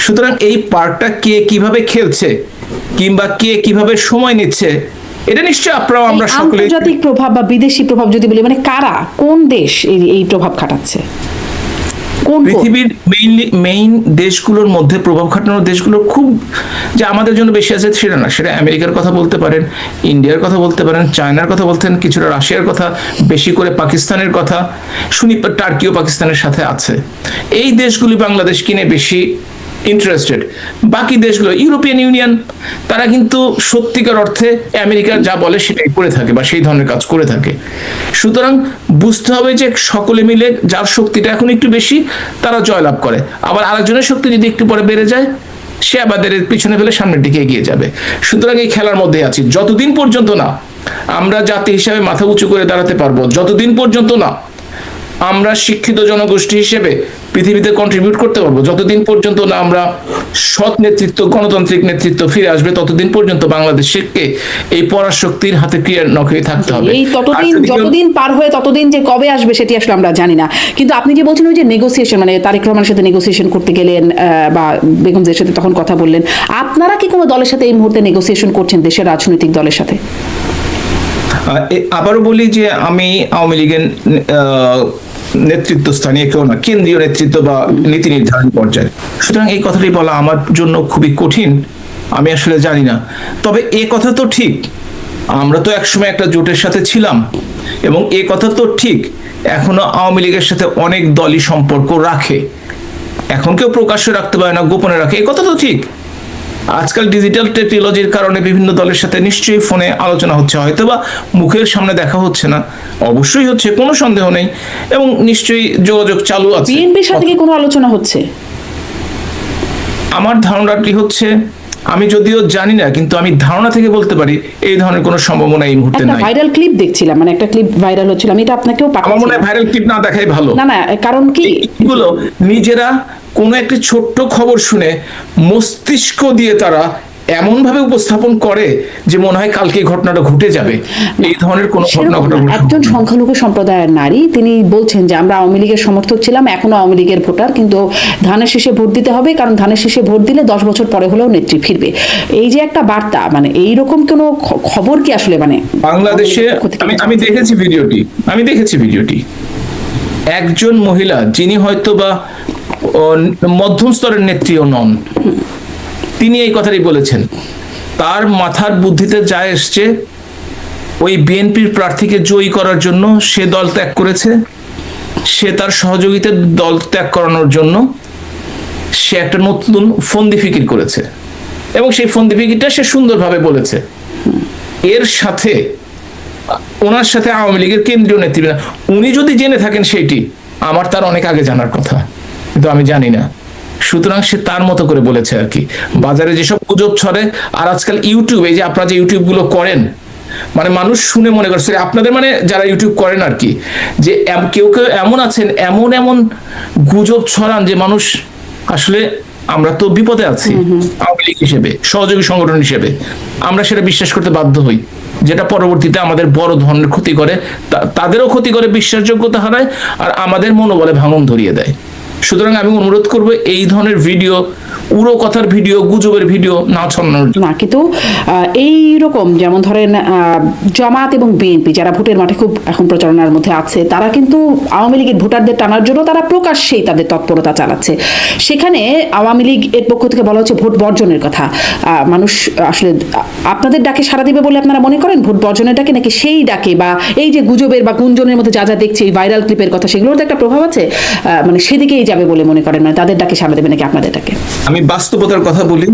সুতরাং এই পার্টটা কে কিভাবে খেলছে কিংবা কে কিভাবে সময় নিচ্ছে, এটা নিশ্চয়ই আপনারা আমরা সকলে, আন্তর্জাতিক প্রভাব বা বিদেশি প্রভাব যদি বলি, মানে কারা, কোন দেশ এই প্রভাব খাটাচ্ছে? পৃথিবীর মেইন দেশগুলোর মধ্যে প্রভাব খাটানোর দেশগুলো খুব যে আমাদের জন্য বেশি আছে সেটা না, সেটা আমেরিকার কথা বলতে পারেন, ইন্ডিয়ার কথা বলতে পারেন, চায়নার কথা বলতে পারেন, কিছুটা রাশিয়ার কথা, বেশি করে পাকিস্তানের কথা শুনি, টার্কিও পাকিস্তানের সাথে আছে। এই দেশগুলি বাংলাদেশ কিনে বেশি ইন্টারেস্টেড। বাকি দেশগুলো, ইউরোপিয়ান ইউনিয়ন, তারা কিন্তু সত্যিকার অর্থে আমেরিকা যা বলে সেটাই করে থাকে বা সেই ধরনের কাজ করে থাকে। সুতরাং বুঝতে হবে যে সকলে মিলে যার শক্তিটা এখন একটু বেশি তারা জয়লাভ করে, আবার আরেকজনের শক্তি যদি একটু পরে বেড়ে যায় সে আমাদের পিছনে ফেলে সামনের দিকে এগিয়ে যাবে। সুতরাং এই খেলার মধ্যে আছি যতদিন পর্যন্ত না আমরা জাতি হিসাবে মাথা উঁচু করে দাঁড়াতে পারবো, যতদিন পর্যন্ত না আমরা শিক্ষিত জনগোষ্ঠী হিসেবে পৃথিবীতে কন্ট্রিবিউট করতে পারবো, যতদিন পর্যন্ত না আমরা সৎ নেতৃত্ব, গণতান্ত্রিক নেতৃত্ব ফিরে আসবে, ততদিন পর্যন্ত বাংলাদেশকে এই পরাশক্তির হাতে ক্রিয়ার নখে থাকতে হবে। এই যতদিন পার হয়ে ততদিন যে কবে আসবে সেটি আসলে আমরা জানি না। কিন্তু আপনি যে বলছেন ওই যে নেগোসিয়েশন, মানে তারেক রহমানের সাথে নেগোসিয়েশন করতে গেলেন বা বেগম জিয়ার সাথে তখন কথা বললেন, আপনারা কি কোনো দলের সাথে এই মুহূর্তে নেগোসিয়েশন করছেন, দেশের রাজনৈতিক দলের সাথে? আবারও বলি যে আমি আওয়ামী লীগের নেতৃত্ব স্থানীয় কেউ না, কেন্দ্রীয় নেতৃত্ব বা নীতি নির্ধারণ পর্যায়ে। সুতরাং এই কথাটি বলা আমার জন্য খুবই কঠিন, আমি আসলে জানি না। তবে এ কথা তো ঠিক, আমরা তো একসময় একটা জোটের সাথে ছিলাম, এবং এ কথা তো ঠিক এখনো আওয়ামী লীগের সাথে অনেক দলই সম্পর্ক রাখে, এখন কেউ প্রকাশ্যে রাখতে পারে না, গোপনে রাখে, এ কথা তো ঠিক। আজকাল ডিজিটাল টেকনোলজির কারণে বিভিন্ন দলের সাথে নিশ্চয়ই ফোনে আলোচনা হচ্ছে, হয়তো বা মুখের সামনে দেখা হচ্ছে না, অবশ্যই হচ্ছে, কোনো সন্দেহ নেই, এবং নিশ্চয়ই যোগাযোগ চালু আছে। বিএনপির সাথে কি কোনো আলোচনা হচ্ছে? আমার ধারণাটি হচ্ছে, আমি যদিও জানি না, কিন্তু আমি ধারণা থেকে বলতে পারি এই ধরনের কোনো সম্ভাবনা এই মুহূর্তে নাই। ভাইরাল ক্লিপ দেখছিলাম, মানে একটা ক্লিপ ভাইরাল হচ্ছিল, আমি এটা আপনাকেও আমার মনে হয় ভাইরাল ক্লিপ না দেখাই ভালো। না, কারণ কি এগুলো নিজেরা কোনো একটি ছোট্ট খবর শুনে মস্তিষ্ক দিয়ে তারা এমন ভাবে উপস্থাপন করে যে মনে হয় কালকে ঘটনাটা ঘটে যাবে, এই ধরনের কোনো ঘটনা ঘটে। একজন সংখ্যালঘু সম্প্রদায়ের নারী, তিনি বলছেন যে আমরা আওয়ামী লীগের সমর্থক ছিলাম, এখনো আওয়ামী লীগের ভোটার, কিন্তু ধানের শীষে ভোট দিতে হবে, কারণ ধানের শীষে ভোট দিলে 10 বছর পরে হলেও নেত্রী ফিরবে। এই যে একটা বার্তা, মানে এইরকম কোনো খবর কি আসলে মানে বাংলাদেশে? আমি দেখেছি ভিডিওটি। একজন মহিলা যিনি হয়তো বা মধ্যম স্তরের নেত্রীও নন, তিনি এই কথাই বলেছেন। তার মাথার বুদ্ধিতে যা এসছে, ওই বিএনপির প্রার্থীকে জয়ী করার জন্য সে দল ত্যাগ করেছে, সে তার সহযোগীদের দল ত্যাগ করানোর জন্য সে একটা নতুন ফন্দি ফিকির করেছে, এবং সেই ফন্দি ফিকিরটা সে সুন্দরভাবে বলেছে। এর সাথে ওনার সাথে আওয়ামী লীগের কেন্দ্রীয় নেতৃত্ব, উনি যদি জেনে থাকেন সেইটি আমার তার অনেক আগে জানার কথা, কিন্তু আমি জানি না। সুতরাং সে তার মতো করে বলেছে আর কি। বাজারে যেসব গুজব ছড়ে, আর আজকাল ইউটিউব, এই যে আপনারা যে ইউটিউব গুলো করেন, মানে মানুষ শুনে মনে করছে আপনাদের, মানে যারা ইউটিউব করেন আর কি, যে কেউ কেউ এমন আছেন, এমন গুজব ছড়ান যে মানুষ আসলে, আমরা তো বিপদে আছি আওয়ামী লীগ হিসেবে, সহযোগী সংগঠন হিসেবে, আমরা সেটা বিশ্বাস করতে বাধ্য হই, যেটা পরবর্তীতে আমাদের বড় ধরনের ক্ষতি করে, তাদেরও ক্ষতি করে, বিশ্বাসযোগ্যতা হারায়, আর আমাদের মনোবলে ভাঙন ধরিয়ে দেয়। সুতরাং আমি অনুরোধ করব, এই ধরনের ভিডিও উড়ো কথার ভিডিও, গুজবের ভিডিও না ছড়ানোর জন্য। না, কিন্তু এই রকম যেমন ধরেন জামাত এবং বিএনপি যারা ভোটের মাঠে খুব এখন প্রচারণার মধ্যে আছে, তারা কিন্তু আওয়ামী লীগের ভোটারদের টানার জন্য তারা প্রকাশ্যেই তাদের তৎপরতা চালাচ্ছে। সেখানে আওয়ামী লীগ এর পক্ষ থেকে বলা হচ্ছে ভোট বর্জনের কথা। মানুষ আসলে আপনাদের ডাকে সাড়া দিবে বলে আপনারা মনে করেন, ভোট বর্জনের ডাকে, নাকি সেই ডাকে বা এই যে গুজবের বা গুঞ্জনের মধ্যে যা যা দেখছে এই ভাইরাল ক্লিপের কথা, সেগুলোর তো একটা প্রভাব আছে, মানে সেদিকেই যাবে বলে মনে করেন, মানে তাদের ডাকে সাড়া দেবে নাকি আপনাদের ডাকে? আমি বাস্তবতার কথা বলি।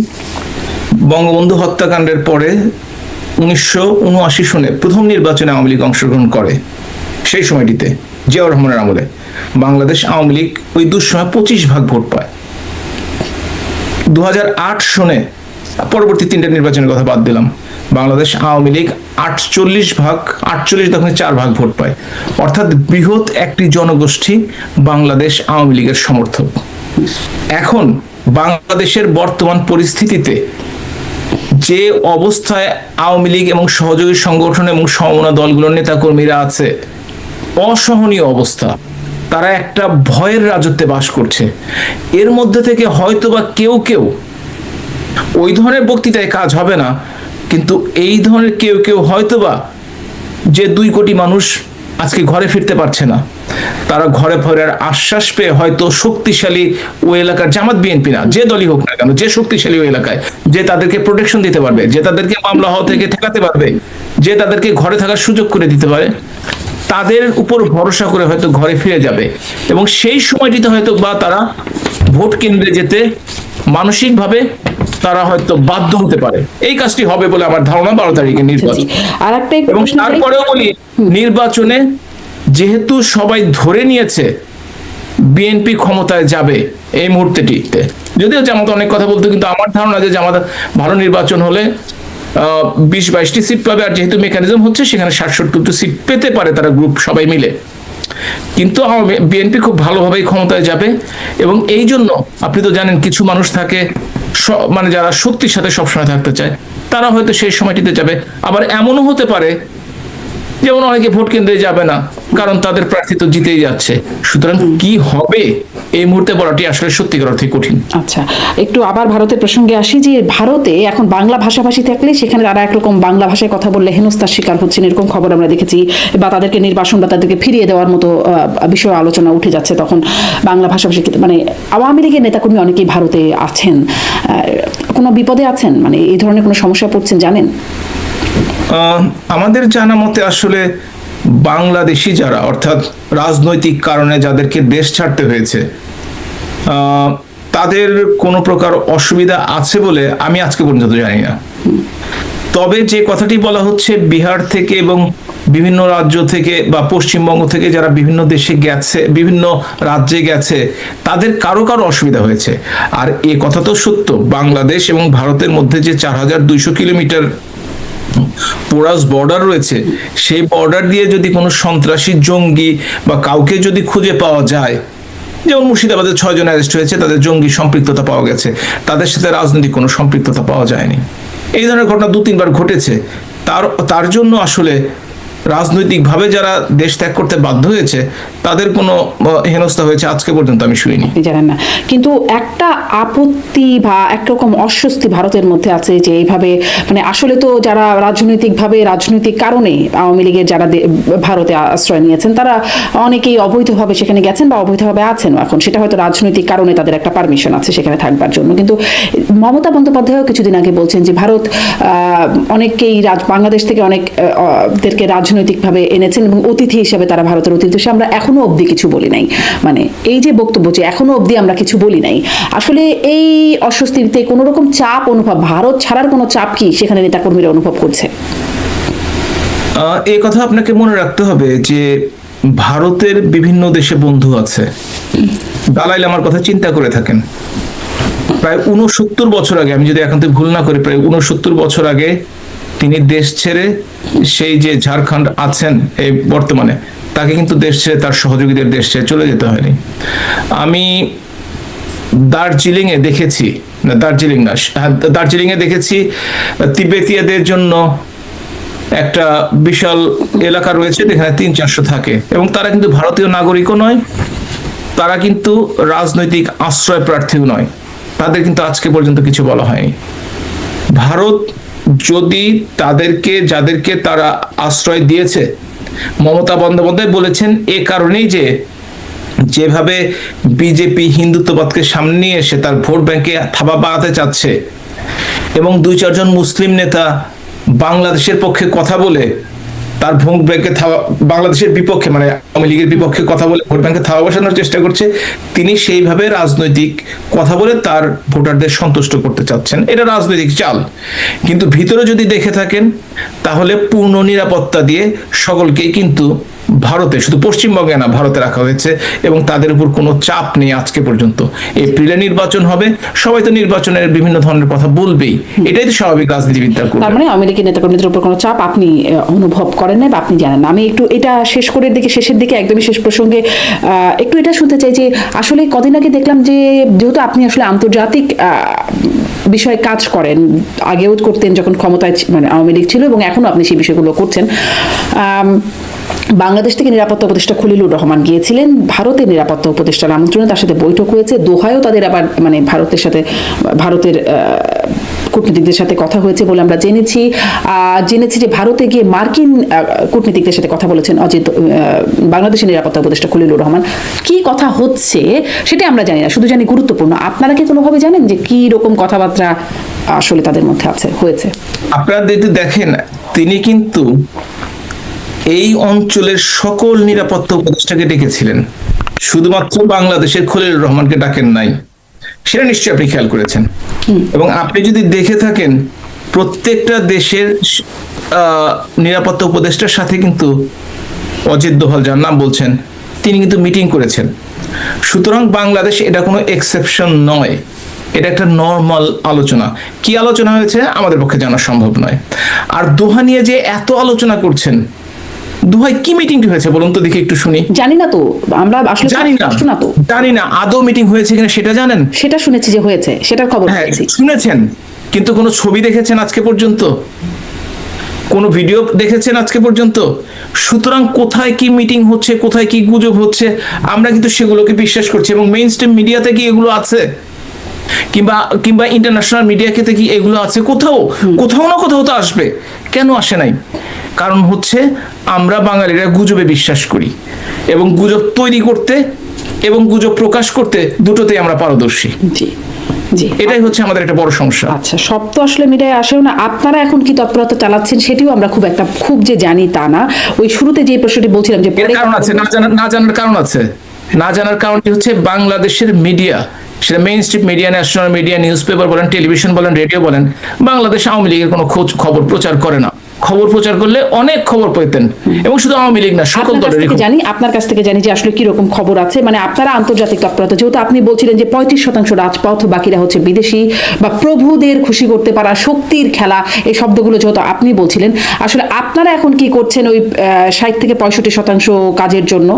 বঙ্গবন্ধু হত্যাকাণ্ডের পরে 1979 সনে প্রথম নির্বাচনে আওয়ামী লীগ অংশগ্রহণ করে। সেই সময়টিতে জিয়াউর রহমানের আমলে বাংলাদেশ আওয়ামী লীগ ওই দুঃসময় 25% ভোট পায়। 2008 সনে, পরবর্তী 3টা নির্বাচনের কথা বাদ দিলাম, বাংলাদেশ আওয়ামী লীগ 48.4% ভোট পায়। অর্থাৎ বৃহৎ একটি জনগোষ্ঠী বাংলাদেশ আওয়ামী লীগের সমর্থক। এখন বাংলাদেশের বর্তমান পরিস্থিতিতে যে অবস্থায় আওয়ামী লীগ এবং সহযোগী সংগঠন এবং সমমনা দলগুলোর নেতাকর্মীরা আছে, অসহনীয় অবস্থা। তারা একটা ভয়ের রাজত্বে বাস করছে। এর মধ্যে থেকে হয়তোবা কেউ কেউ, ওই ধরনের বক্তৃতায় কাজ হবে না, কিন্তু এই ধরনের কেউ কেউ হয়তোবা, যে 2 কোটি মানুষ আজকে ঘরে ফিরতে পারছে না, তারা ঘরে ফেরার আশ্বাস পেয়ে হয়তো শক্তিশালী ওই এলাকার, জামাত বিএনপি না, যে দলই হোক না কেন, যে শক্তিশালী ওই এলাকায়, যে তাদেরকে প্রোটেকশন দিতে পারবে, যে তাদেরকে মামলা হওয়া থেকে ঠেকাতে পারবে, যে তাদেরকে ঘরে থাকার সুযোগ করে দিতে পারে, তাদের উপর ভরসা করে হয়তো ঘরে ফিরে যাবে। এবং সেই সময়টিতে হয়তো বা তারা ভোট কেন্দ্রে যেতে মানসিকভাবে তারা হয়তো বাধ্য হতে পারে। এই কাজটি হবে বলে আমার ধারণা 12 তারিখে নির্বাচন। আর একটা এবং তারপরেও বলি, নির্বাচনে যেহেতু সবাই ধরে নিয়েছে বিএনপি ক্ষমতায় যাবে এই মুহূর্তেটিতে, যদিও জামাত অনেক কথা বলতো, কিন্তু আমার ধারণা যে জামাত ভালো নির্বাচন হলে 20-22টি সিট পাবে। আর যেহেতু মেকানিজম হচ্ছে, সেখানে 60-70টি সিট পেতে পারে তারা গ্রুপ সবাই মিলে। কিন্তু বিএনপি খুব ভালোভাবেই ক্ষমতায় যাবে। এবং এই জন্য আপনি তো জানেন, কিছু মানুষ থাকে মানে যারা শক্তির সাথে সবসময় থাকতে চায়, তারা হয়তো সেই সময়টিতে যাবে। আবার এমনও হতে পারে যেমন অনেকে ভোট কেন্দ্রে যাবে না, কারণ তাদের প্রার্থী তো জিতেই যাচ্ছে। সুতরাং কি হবে এই মুহূর্তে বলাটি আসলে সত্যিকার অর্থে কঠিন। আচ্ছা, একটু আবার ভারতের প্রসঙ্গে আসি, যে ভারতে এখন বাংলা ভাষাভাষী থাকলে সেখানে তারা একরকম বাংলা ভাষায় কথা বললে হেনস্থার শিকার হচ্ছেন, এরকম খবর আমরা দেখেছি। বা তাদেরকে নির্বাসন বা তাদেরকে ফিরিয়ে দেওয়ার মতো বিষয় আলোচনা উঠে যাচ্ছে। তখন বাংলা ভাষাভাষী, মানে আওয়ামী লীগের নেতাকর্মী অনেকেই ভারতে আছেন, কোনো বিপদে আছেন, মানে এই ধরনের কোনো সমস্যা পড়ছেন জানেন? আমাদের জানা মতে আসলে বাংলাদেশি যারা, অর্থাৎ রাজনৈতিক কারণে যাদেরকে দেশ ছাড়তে হয়েছে, তাদের কোনো প্রকার অসুবিধা আছে বলে আমি আজকে পর্যন্ত জানি না। তবে যে কথাটি বলা হচ্ছে, বিহার থেকে এবং বিভিন্ন রাজ্য থেকে বা পশ্চিমবঙ্গ থেকে যারা বিভিন্ন দেশে গেছে, বিভিন্ন রাজ্যে গেছে, তাদের কারো কারো অসুবিধা হয়েছে। আর এ কথা তো সত্য, বাংলাদেশ এবং ভারতের মধ্যে যে 4200 কিলোমিটার পোরাস বর্ডার রয়েছে, সেই বর্ডার দিয়ে যদি কোনো সন্ত্রাসী, জঙ্গি বা কাউকে যদি খুঁজে পাওয়া যায়, যেমন মুর্শিদাবাদে 6 জন অ্যারেস্ট হয়েছে, তাদের জঙ্গি সম্পৃক্ততা পাওয়া গেছে, তাদের সাথে রাজনৈতিক কোনো সম্পৃক্ততা পাওয়া যায়নি। এই ধরনের ঘটনা 2-3 বার ঘটেছে। তার জন্য আসলে রাজনৈতিকভাবে যারা দেশ ত্যাগ করতে বাধ্য হয়েছে, তাদের কোনো হেনস্থা হয়েছে আজকে পর্যন্ত আমি শুনিনি। জানেন না, কিন্তু একটা আপত্তি বা একরকম অস্বস্তি ভারতের মধ্যে আছে, যে এইভাবে মানে আসলে তো যারা রাজনৈতিক কারণে আওয়ামী লীগের যারা ভারতে আশ্রয় নিয়েছেন, তারা অনেকেই অবৈধভাবে সেখানে গেছেন বা অবৈধভাবে আছেন এখন। সেটা হয়তো রাজনৈতিক কারণে তাদের একটা পারমিশন আছে সেখানে থাকবার জন্য। কিন্তু মমতা বন্দ্যোপাধ্যায়ও কিছুদিন আগে বলছেন যে ভারত অনেককেই বাংলাদেশ থেকে অনেকদেরকে রাজনৈতিকভাবে এনেছেন এবং অতিথি হিসেবে তারা ভারতের অতিথি হিসেবে আমরা এখনো অবধি কিছু বলি নাই। মানে এই যে বক্তব্য, যে এখনো অবধি আমরা কিছু বলি নাই, আসলে এই অস্বস্তিতে কোনো রকম চাপ অনুভব, ভারত ছাড়ার কোনো চাপ কি সেখানে নেতাকর্মীরা অনুভব করছে? এই কথা আপনাকে মনে রাখতে হবে যে ভারতের বিভিন্ন দেশে বন্ধু আছে। দালাই লামার কথা চিন্তা করে থাকেন, প্রায় 69 বছর আগে, আমি যদি এখন থেকে ভুল না করি, প্রায় 69 বছর আগে তিনি দেশ ছেড়ে, সেই যে ঝাড়খণ্ড আছেন এই বর্তমানে, তাকে কিন্তু দেশ ছেড়ে, তার সহযোগীদের দেশ ছেড়ে চলে যেতে হয়নি। আমি দার্জিলিং এ দেখেছি, দার্জিলিং এ দেখেছি তিবেতীয়দের জন্য একটা বিশাল এলাকা রয়েছে, যেখানে 300-400 থাকে, এবং তারা কিন্তু ভারতীয় নাগরিকও নয়, তারা কিন্তু রাজনৈতিক আশ্রয় প্রার্থীও নয়, তাদের কিন্তু আজকে পর্যন্ত কিছু বলা হয়নি। ভারত যদি যাদেরকে তারা আশ্রয় দিয়েছে, মমতা বন্দ্যোপাধ্যায় বলেছেন এ কারণেই যেভাবে বিজেপি হিন্দুত্ববাদকে সামনে নিয়ে এসে তার ভোট ব্যাংকে থাবা বাড়াতে চাচ্ছে এবং 2-4 জন মুসলিম নেতা বাংলাদেশের পক্ষে কথা বলে তার ভোট ব্যাংকে বাংলাদেশের বিপক্ষে মানে আওয়ামী লীগের বিপক্ষে কথা বলে ভোট ব্যাংকে থাবা বসানোর চেষ্টা করছে, তিনি সেইভাবে রাজনৈতিক কথা বলে তার ভোটারদের সন্তুষ্ট করতে চাচ্ছেন। এটা রাজনৈতিক চাল। কিন্তু ভিতরে যদি দেখে থাকেন তাহলে পূর্ণ নিরাপত্তা দিয়ে সকলকেই কিন্তু ভারতে, শুধু পশ্চিমবঙ্গে না ভারতে রাখা হয়েছে এবং তাদের উপর কোনো চাপ নেই আজকে পর্যন্ত। এপ্রিলে নির্বাচন হবে, সবাই তো নির্বাচনের বিভিন্ন ধরনের কথা বলবেই, এটাই তো স্বাভাবিক রাজনীতিবিদরা করবে। তার মানে আওয়ামী লীগের নেতাকর্মীদের উপর কোনো চাপ আপনি অনুভব করেন না বা আপনি জানেন না। আমি একটু এটা শেষের দিকে একদমই শেষ প্রসঙ্গে একটু এটা শুনতে চাই যে আসলে কদিন আগে দেখলাম যে যেহেতু আপনি আসলে আন্তর্জাতিক বিষয়ে কাজ করেন, আগেও করতেন যখন ক্ষমতায় মানে আওয়ামী লীগ ছিল এবং এখনো আপনি সেই বিষয়গুলো করছেন, বাংলাদেশ থেকে নিরাপত্তা উপদেষ্টা খলিলুর রহমান গিয়েছিলেন ভারতের নিরাপত্তা উপদেষ্টার আমন্ত্রণে, তার সাথে বৈঠক হয়েছে। দোহায়ও তাদের আবার মানে ভারতের কূটনীতিকদের সাথে কথা হয়েছে বলে আমরা জেনেছি যে ভারতে গিয়ে মার্কিন কূটনীতিকদের সাথে কথা বলেছেন বাংলাদেশের নিরাপত্তা উপদেষ্টা খলিলুর রহমান। কি কথা হচ্ছে সেটা আমরা জানি না, শুধু জানি গুরুত্বপূর্ণ। আপনারা কি কোনোভাবে জানেন যে কি রকম কথাবার্তা আসলে তাদের মধ্যে হয়েছে? আপনারা যদি দেখেন, তিনি কিন্তু এই অঞ্চলের সকল নিরাপত্তা উপদেষ্টাকে ডেকেছিলেন, শুধুমাত্র বাংলাদেশের খলিলুর রহমানকে ডাকেন নাই। সেটা নিশ্চয়ই আপনি খেয়াল করেছেন। এবং আপনি যদি দেখে থাকেন প্রত্যেকটা দেশের নিরাপত্তা উপদেষ্টার সাথে কিন্তু অজিত দোভাল যার নাম বলছেন তিনি কিন্তু মিটিং করেছেন। সুতরাং বাংলাদেশ এটা কোনো এক্সেপশন নয়, এটা একটা নর্মাল আলোচনা। কি আলোচনা হয়েছে আমাদের পক্ষে জানা সম্ভব নয়। আর দোহা নিয়ে যে এত আলোচনা করছেন, দোহায় কি মিটিংটি হয়েছে বলুন তো দেখি, একটু শুনি। জানি না তো, আমরা আসলে জানি না আদৌ মিটিং হয়েছে কিনা সেটা জানেন? সেটা শুনেছি যে হয়েছে, সেটার খবর পেয়েছি। শুনেছেন, কিন্তু কোনো ছবি দেখেছেন আজকে পর্যন্ত? কোনো ভিডিও দেখেছেন আজকে পর্যন্ত? সুতরাং কোথায় কি মিটিং হচ্ছে, কোথায় কি গুজব হচ্ছে, আমরা কিন্তু সেগুলোকে বিশ্বাস করছি। এবং মেইন স্ট্রিম মিডিয়াতে কি এগুলো আছে? কিংবা ইন্টারন্যাশনাল মিডিয়াকে কি এগুলো আছে? কোথাও না কোথাও তো আসবে। কেন আসে নাই? কারণ হচ্ছে আমরা বাঙালিরা গুজবে বিশ্বাস করি এবং গুজব তৈরি করতে এবং গুজব প্রকাশ করতে দুটোতেই আমরা পারদর্শী। এটাই হচ্ছে আমাদের একটা বড় সমস্যা। আচ্ছা, সব তো আসলে মিডিয়ায় আসেও না। আপনারা এখন কি তৎপরতা চালাচ্ছেন সেটিও আমরা খুব যে জানি তা না। ওই শুরুতে যে প্রশ্নটি বলছিলাম যে কারণ আছে, না জানার কারণ আছে। না জানার কারণটি হচ্ছে বাংলাদেশের মিডিয়া, সেটা main stream media, national media, news paper বলেন, টেলিভিশন বলেন, রেডিও বলেন, বাংলাদেশ আওয়ামী লীগের কোনো খবর প্রচার করে না। খবর প্রচার করলে অনেক খবর পেতেন, এবং শুধু আওয়ামী লীগ না সকল দলের। আপনার কাছ থেকে জানি যে আসলে কি রকম খবর আছে, মানে আপনারা আন্তর্জাতিক তৎপরতা, যেহেতু আপনি বলছিলেন যে 35% রাজপথ, বাকিরা হচ্ছে বিদেশি বা প্রভুদের খুশি করতে পারা শক্তির খেলা, এই শব্দগুলো যেহেতু আপনি বলছিলেন, আসলে আপনারা এখন কি করছেন ওই 60-65% কাজের জন্য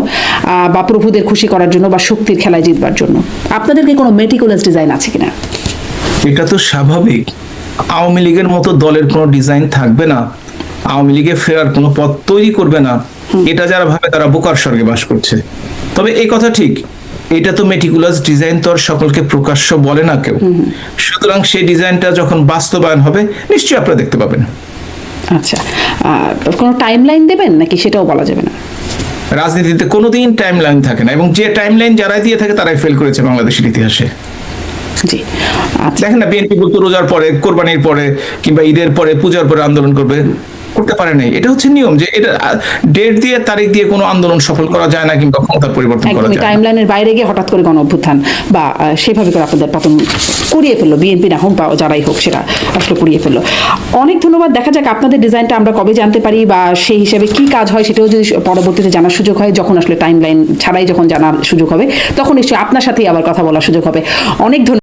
বা প্রভুদের খুশি করার জন্য বা শক্তির খেলায় জিতবার জন্য? আপনাদের কি কোনো মেটিকুলাস ডিজাইন আছে কিনা? এটা তো স্বাভাবিক। আওয়ামী লীগের মতো দলের কোনো ডিজাইন থাকবে না, আওয়ামী লীগে ফেরার কোনো পথ তৈরি করবে না, এটা যারা ভাবে তারা বোকার স্বর্গে বাস করছে। তবে এই কথা ঠিক, এটা তো মেটিকুলাস ডিজাইন তো আর সকলকে প্রকাশ্য বলে না কেউ। সুতরাং সেই ডিজাইনটা যখন বাস্তবায়ন হবে নিশ্চয়ই আপনারা দেখতে পাবেন। আচ্ছা, কোনো টাইম লাইন দেবেন নাকি সেটাও বলা যাবে না? রাজনীতিতে কোনোদিন টাইম লাইন থাকে না, এবং যে টাইম লাইন যারাই দিয়ে থাকে তারাই ফেল করেছে বাংলাদেশের ইতিহাসে। দেখেন না, বিএনপি বলতো রোজার পরে, কোরবানির পরে কিংবা ঈদের পরে, পূজার পরে আন্দোলন করতে পারে নাই। এটা হচ্ছে নিয়ম, যে এটা ডেট দিয়ে তারিখ দিয়ে কোনো আন্দোলন সফল করা যায় না কিংবা ক্ষমতা পরিবর্তন করা যায় না। টাইমলাইনের বাইরে গিয়ে হঠাৎ করে গণ অভ্যুত্থান বা সেভাবে করে আপনাদের পতন করিয়ে ফেললো, বিএনপি না হোক বা যারাই হোক সেটা আসলে করিয়ে ফেললো। অনেক ধন্যবাদ। দেখা যাক আপনাদের ডিজাইনটা আমরা কবে জানতে পারি বা সেই হিসেবে কি কাজ হয় সেটাও যদি পরবর্তীতে জানার সুযোগ হয়, যখন আসলে টাইমলাইন ছাড়াই যখন জানার সুযোগ হবে তখন নিশ্চয়ই আপনার সাথেই আবার কথা বলার সুযোগ হবে। অনেক ধন্যবাদ।